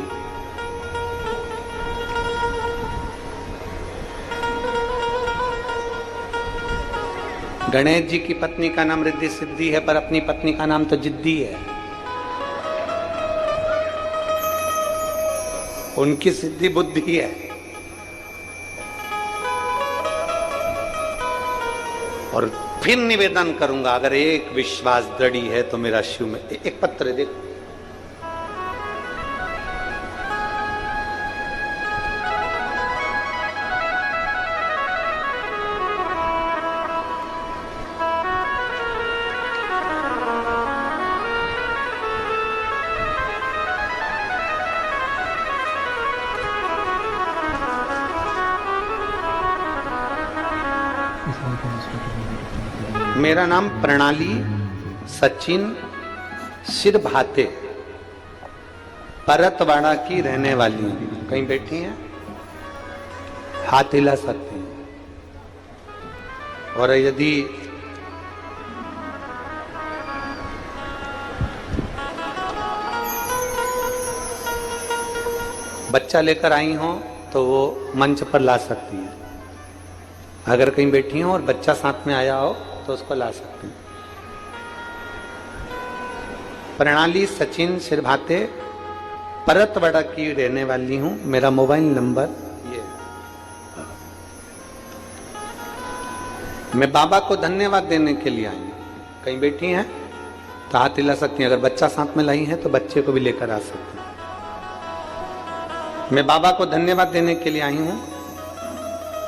गणेश जी की पत्नी का नाम रिद्धि सिद्धि है, पर अपनी पत्नी का नाम तो जिद्दी है। उनकी सिद्धि बुद्धि है। और फिर निवेदन करूंगा, अगर एक विश्वास दृढ़ है तो मेरा शिव में एक पत्र देखो, मेरा नाम प्रणाली सचिन सिरभाते, परतवाड़ा की रहने वाली हूं। कहीं बैठी हैं, हाथ हिला सकती हैं। और यदि बच्चा लेकर आई हो तो वो मंच पर ला सकती है। अगर कहीं बैठी हो और बच्चा साथ में आया हो तो उसको ला सकती हैं। प्रणाली सचिन सिरभाते, परतवाड़ा की रहने वाली हूं। मेरा मोबाइल नंबर ये। मैं बाबा को धन्यवाद देने के लिए आई हूं। कहीं बैठी हैं तो हाथ हिला सकती हैं। अगर बच्चा साथ में लाई है तो बच्चे को भी लेकर आ सकती हैं। मैं बाबा को धन्यवाद देने के लिए आई हूं।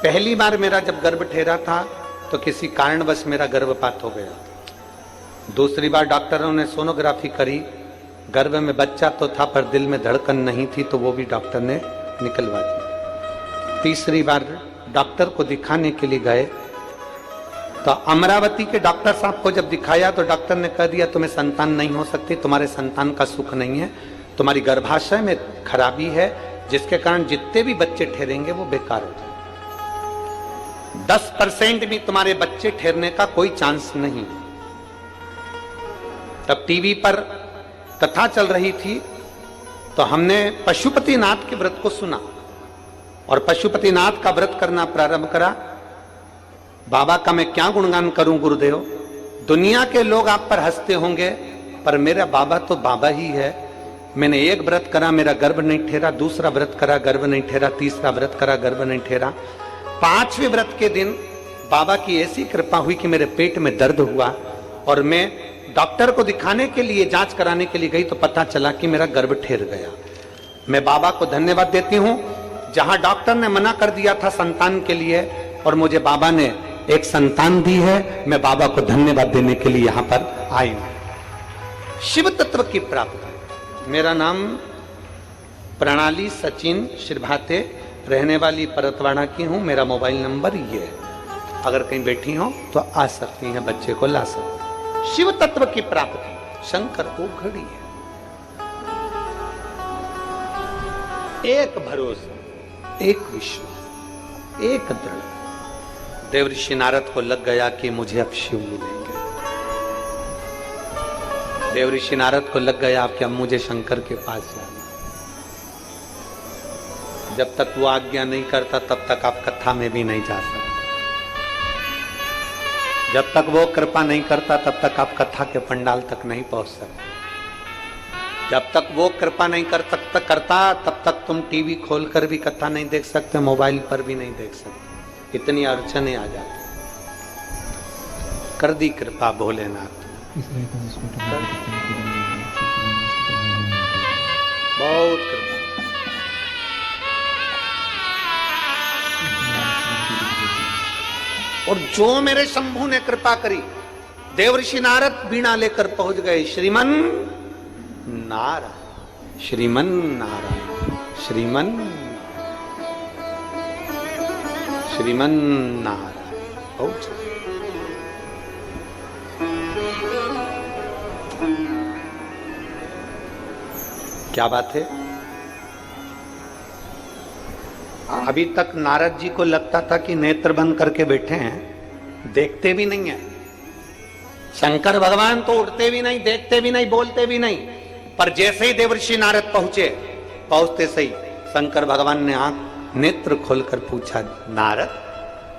पहली बार मेरा जब गर्भ ठहरा था तो किसी कारणवश मेरा गर्भपात हो गया। दूसरी बार डॉक्टरों ने सोनोग्राफी करी, गर्भ में बच्चा तो था पर दिल में धड़कन नहीं थी, तो वो भी डॉक्टर ने निकलवा दी। तीसरी बार डॉक्टर को दिखाने के लिए गए तो अमरावती के डॉक्टर साहब को जब दिखाया तो डॉक्टर ने कह दिया तुम्हें संतान नहीं हो सकती, तुम्हारे संतान का सुख नहीं है, तुम्हारी गर्भाशय में खराबी है, जिसके कारण जितने भी बच्चे ठहरेंगे वो बेकार हो जाए। 10% भी तुम्हारे बच्चे ठहरने का कोई चांस नहीं। तब टीवी पर कथा चल रही थी तो हमने पशुपतिनाथ के व्रत को सुना और पशुपतिनाथ का व्रत करना प्रारंभ करा। बाबा का मैं क्या गुणगान करूं गुरुदेव, दुनिया के लोग आप पर हंसते होंगे पर मेरा बाबा तो बाबा ही है। मैंने एक व्रत करा, मेरा गर्भ नहीं ठहरा, दूसरा व्रत करा, गर्भ नहीं ठहरा, तीसरा व्रत करा, गर्भ नहीं ठहरा, 5वें व्रत के दिन बाबा की ऐसी कृपा हुई कि मेरे पेट में दर्द हुआ और मैं डॉक्टर को दिखाने के लिए, जांच कराने के लिए गई तो पता चला कि मेरा गर्भ ठहर गया। मैं बाबा को धन्यवाद देती हूं, जहां डॉक्टर ने मना कर दिया था संतान के लिए और मुझे बाबा ने एक संतान दी है। मैं बाबा को धन्यवाद देने के लिए यहां पर आई हूं। शिव तत्व की प्राप्ति। मेरा नाम प्रणाली सचिन सिरभाते, रहने वाली परतवाड़ा की हूं। मेरा मोबाइल नंबर ये है। अगर कहीं बैठी हो तो आ सकती हैं, बच्चे को ला सकती हैं। शिव तत्व की प्राप्ति शंकर को घड़ी है। एक भरोसा, एक विश्वास, एक दृढ़। देव ऋषि नारद को लग गया कि मुझे अब शिव मिलेंगे। देव ऋषि नारद को लग गया कि अब मुझे शंकर के पास जाना। जब तक वो आज्ञा नहीं करता तब तक आप कथा में भी नहीं जा सकते। जब तक वो कृपा नहीं करता तब तक आप कथा के पंडाल तक नहीं पहुंच सकते। जब तक वो कृपा नहीं करता तब तक तुम टीवी खोलकर भी कथा नहीं देख सकते, मोबाइल पर भी नहीं देख सकते। इतनी अड़चने आ जाती। कर दी कृपा भोलेनाथ, बहुत कृपा। और जो मेरे शंभू ने कृपा करी, देव ऋषि नारद बीणा लेकर पहुंच गए। श्रीमन नारायण, श्रीमन नारायण, श्रीमन श्रीमन नारायण। बहुत अच्छा। क्या बात है। अभी तक नारद जी को लगता था कि नेत्र बंद करके बैठे हैं, देखते भी नहीं है। शंकर भगवान तो उठते भी नहीं, देखते भी नहीं, बोलते भी नहीं। पर जैसे ही देवर्षि नारद पहुंचते सही शंकर भगवान ने आंख नेत्र खोलकर पूछा, नारद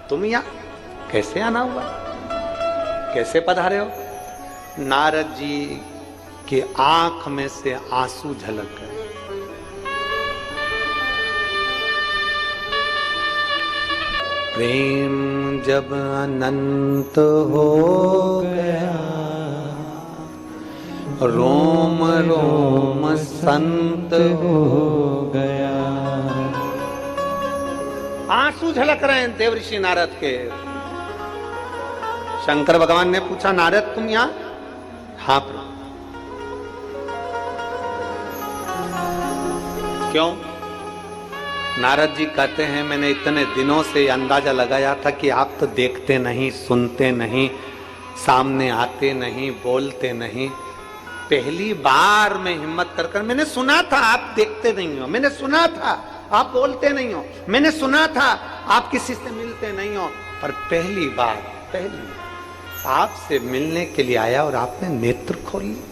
तुम यहां कैसे आना हुआ, कैसे पधारे हो? नारद जी की आंख में से आंसू झलक गए। प्रेम जब अनंत हो गया, रोम रोम संत हो गया। आंसू झलक रहे हैं देवर्षि नारद के। शंकर भगवान ने पूछा, नारद तुम यहां? हाँ प्रभु। क्यों? नारद जी कहते हैं, मैंने इतने दिनों से अंदाजा लगाया था कि आप तो देखते नहीं, सुनते नहीं, सामने आते नहीं, बोलते नहीं। पहली बार मैं हिम्मत कर मैंने सुना था आप देखते नहीं हो, मैंने सुना था आप बोलते नहीं हो, मैंने सुना था आप किसी से मिलते नहीं हो, पर पहली बार आपसे मिलने के लिए आया और आपने नेत्र खोल लिए।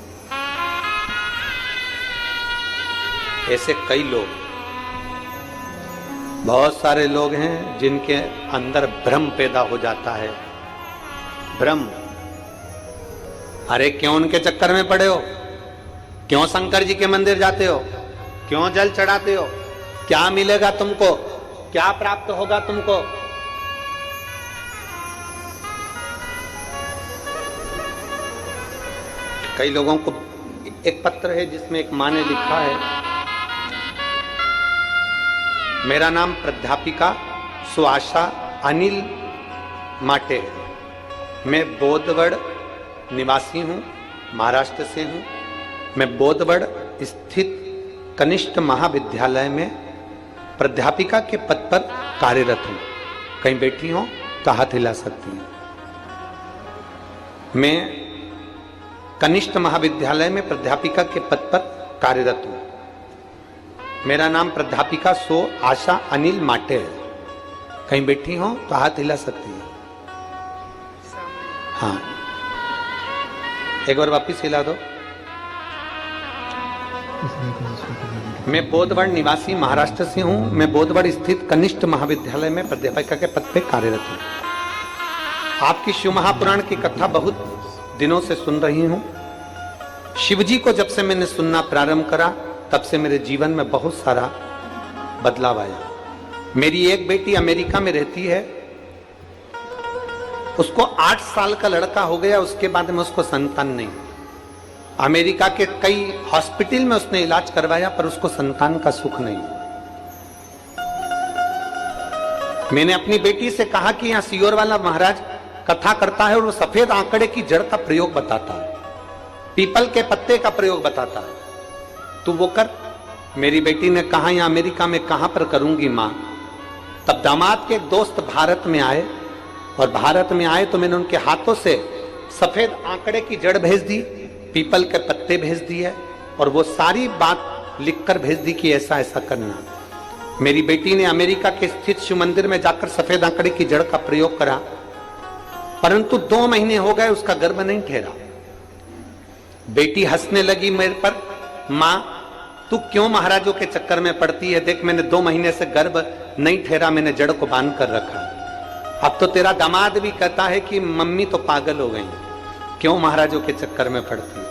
ऐसे कई लोग, बहुत सारे लोग हैं जिनके अंदर भ्रम पैदा हो जाता है। भ्रम, अरे क्यों उनके चक्कर में पड़े हो? क्यों शंकर जी के मंदिर जाते हो? क्यों जल चढ़ाते हो? क्या मिलेगा तुमको? क्या प्राप्त होगा तुमको? कई लोगों को एक पत्र है जिसमें एक माँ ने लिखा है, मेरा नाम प्राध्यापिका सुआशा अनिल माटे है। मैं बोधगढ़ निवासी हूँ, महाराष्ट्र से हूँ। मैं बोधगढ़ स्थित कनिष्ठ महाविद्यालय में प्राध्यापिका के पद पर कार्यरत हूँ। कहीं बैठी हो तो हाथ हिला सकती हैं। मैं कनिष्ठ महाविद्यालय में प्राध्यापिका के पद पर कार्यरत हूँ। मेरा नाम प्राध्यापिका सो आशा अनिल माटे है। कहीं बैठी हो तो हाथ हिला सकती है। हाँ, एक बार वापिस हिला दो। मैं बोधगढ़ निवासी महाराष्ट्र से हूं। मैं बोधगढ़ स्थित कनिष्ठ महाविद्यालय में प्राध्यापिका के पद पर कार्यरत हूं। आपकी शिव महापुराण की कथा बहुत दिनों से सुन रही हूं। शिवजी को जब से मैंने सुनना प्रारंभ करा तब से मेरे जीवन में बहुत सारा बदलाव आया। मेरी एक बेटी अमेरिका में रहती है, उसको 8 साल का लड़का हो गया, उसके बाद में उसको संतान नहीं। अमेरिका के कई हॉस्पिटल में उसने इलाज करवाया पर उसको संतान का सुख नहीं। मैंने अपनी बेटी से कहा कि यहां सियोर वाला महाराज कथा करता है और वो सफेद आंकड़े की जड़ का प्रयोग बताता है, पीपल के पत्ते का प्रयोग बताता है, तू वो कर। मेरी बेटी ने कहा, यहां अमेरिका में कहां पर करूंगी मां। तब दामाद के एक दोस्त भारत में आए और भारत में आए तो मैंने उनके हाथों से सफेद आंकड़े की जड़ भेज दी, पीपल के पत्ते भेज दिए और वो सारी बात लिखकर भेज दी कि ऐसा ऐसा करना। मेरी बेटी ने अमेरिका के स्थित शिव मंदिर में जाकर सफेद आंकड़े की जड़ का प्रयोग करा, परंतु 2 महीने हो गए उसका गर्भ नहीं ठहरा। बेटी हंसने लगी मेरे पर, मां तू क्यों महाराजों के चक्कर में पड़ती है, देख मैंने 2 महीने से गर्भ नहीं ठहरा, मैंने जड़ को बांध कर रखा। अब तो तेरा दामाद भी कहता है कि मम्मी तो पागल हो गई, क्यों महाराजों के चक्कर में पड़ती।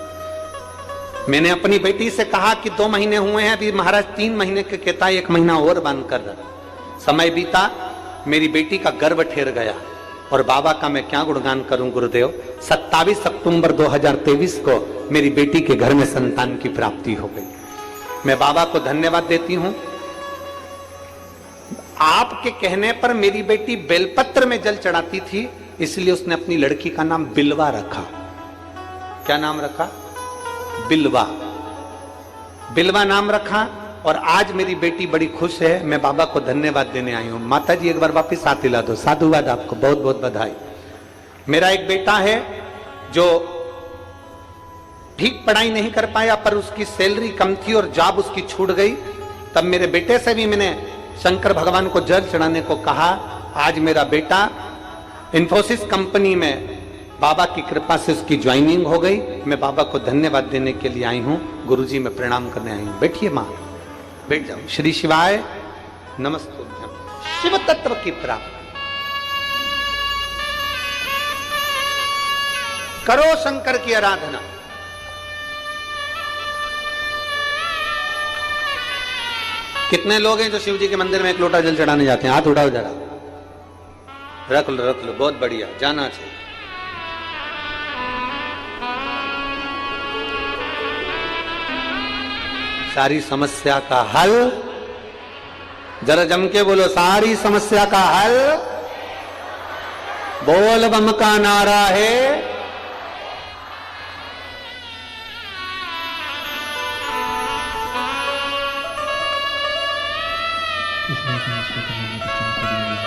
मैंने अपनी बेटी से कहा कि 2 महीने हुए हैं, अभी महाराज 3 महीने के कहता है, 1 महीना और बांध कर रख। समय बीता, मेरी बेटी का गर्भ ठहर गया और बाबा का मैं क्या गुणगान करूं गुरुदेव। 27 अक्टूबर 2023 को मेरी बेटी के घर में संतान की प्राप्ति हो गई। मैं बाबा को धन्यवाद देती हूं। आपके कहने पर मेरी बेटी बेलपत्र में जल चढ़ाती थी, इसलिए उसने अपनी लड़की का नाम बिलवा रखा। क्या नाम रखा? बिलवा। बिलवा नाम रखा और आज मेरी बेटी बड़ी खुश है, मैं बाबा को धन्यवाद देने आई हूं। माता जी एक बार वापिस हाथ हिला दो। साधुवाद, आपको बहुत बहुत बधाई। मेरा एक बेटा है जो ठीक पढ़ाई नहीं कर पाया, पर उसकी सैलरी कम थी और जॉब उसकी छूट गई। तब मेरे बेटे से भी मैंने शंकर भगवान को जल चढ़ाने को कहा। आज मेरा बेटा इंफोसिस कंपनी में बाबा की कृपा से उसकी ज्वाइनिंग हो गई। मैं बाबा को धन्यवाद देने के लिए आई हूं, गुरुजी मैं प्रणाम करने आई हूं। बैठिए मां, बैठ जाओ। श्री शिवाय नमस्तुभ्यम। शिव तत्व की प्राप्ति करो, शंकर की आराधना। कितने लोग हैं जो शिव जी के मंदिर में एक लोटा जल चढ़ाने जाते हैं? हाथ उठाओ जरा। रख लो, रख लो, बहुत बढ़िया, जाना चाहिए। सारी समस्या का हल, जरा जम के बोलो, सारी समस्या का हल बोल बम का नारा है।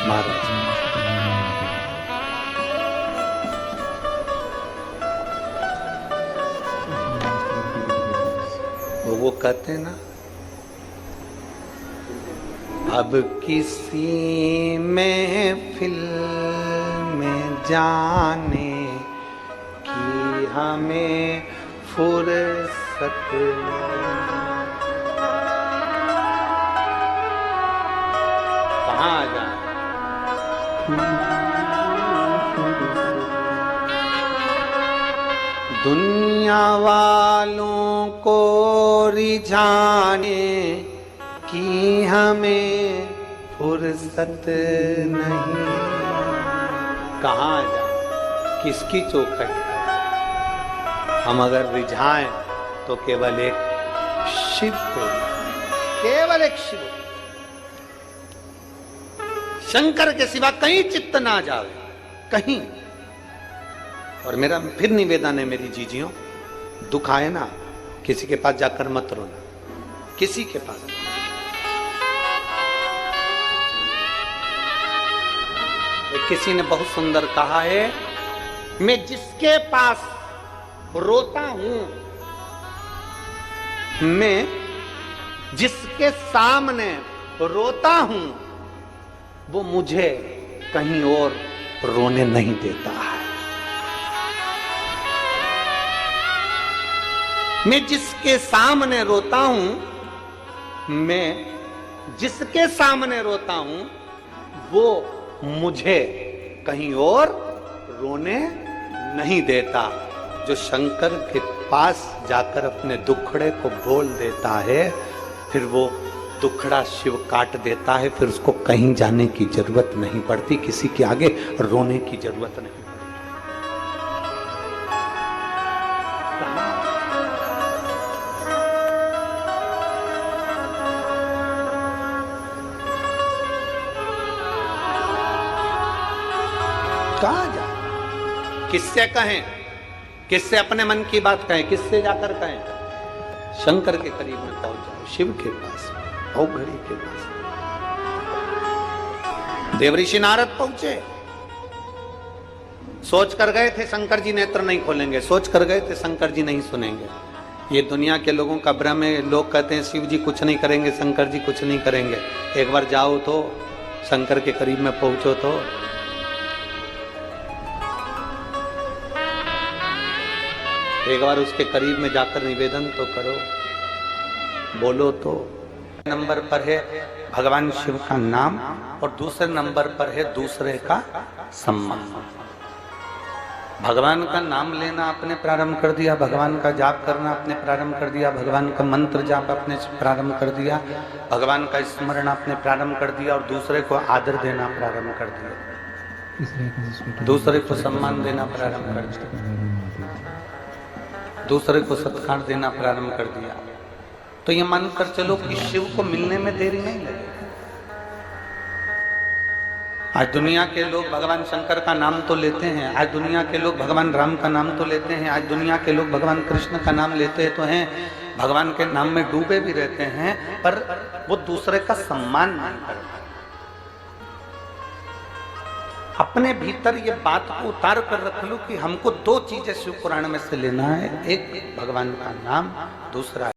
महाराज वो कहते हैं ना, अब किसी महफिल में जाने की हमें फुर्सत कहाँ जाए। दुनिया वालों को रिझाने की हमें फुर्सत नहीं। कहाँ जाए, किसकी चौखट है? हम अगर रिझाएं तो केवल एक शिव को, केवल एक शिव, शंकर के सिवा कहीं चित्त ना जावे, कहीं। और मेरा फिर निवेदन है मेरी जीजियों, दुख आए ना, किसी के पास जाकर मत रोना, किसी के पास। किसी ने बहुत सुंदर कहा है, मैं जिसके पास रोता हूं, मैं जिसके सामने रोता हूं, वो मुझे कहीं और रोने नहीं देता है। मैं जिसके सामने रोता हूं, मैं जिसके सामने रोता हूं, वो मुझे कहीं और रोने नहीं देता। जो शंकर के पास जाकर अपने दुखड़े को बोल देता है, फिर वो दुखड़ा शिव काट देता है, फिर उसको कहीं जाने की जरूरत नहीं पड़ती, किसी के आगे रोने की जरूरत नहीं पड़ती। कहाँ जा, किससे कहें, किससे अपने मन की बात कहें, किससे जाकर कहें? शंकर के करीब में पहुंच जाओ, शिव के पास, भौघड़ी के पास। देवऋषि नारद पहुंचे, सोच कर गए थे शंकर जी नेत्र नहीं खोलेंगे, सोच कर गए थे शंकर जी नहीं सुनेंगे। ये दुनिया के लोगों का भ्रम है। लोग कहते हैं शिव जी कुछ नहीं करेंगे, शंकर जी कुछ नहीं करेंगे। एक बार जाओ तो, शंकर के करीब में पहुंचो तो। एक बार उसके करीब में जाकर निवेदन तो करो, बोलो तो। नंबर पर है भगवान शिव का नाम और दूसरे नंबर पर है दूसरे का सम्मान। भगवान का नाम लेना आपने प्रारंभ कर दिया, भगवान का जाप करना आपने प्रारंभ कर दिया, भगवान का मंत्र जाप आपने प्रारंभ कर दिया, भगवान का स्मरण आपने प्रारंभ कर दिया और दूसरे को आदर देना प्रारंभ कर दिया, दूसरे को सम्मान देना प्रारंभ कर दिया, दूसरे को सत्कार देना प्रारंभ कर दिया। तो ये मानकर चलो कि शिव को मिलने में देरी नहीं लगेगी। आज दुनिया के लोग भगवान शंकर का नाम तो लेते हैं, आज दुनिया के लोग भगवान राम का नाम तो लेते हैं, आज दुनिया के लोग भगवान कृष्ण का नाम लेते तो हैं, भगवान के नाम में डूबे भी रहते हैं, पर वो दूसरे का सम्मान नहीं करते। अपने भीतर ये बात को उतार कर रख लो कि हमको दो चीजें शिव पुराण में से लेना है, एक भगवान का नाम, दूसरा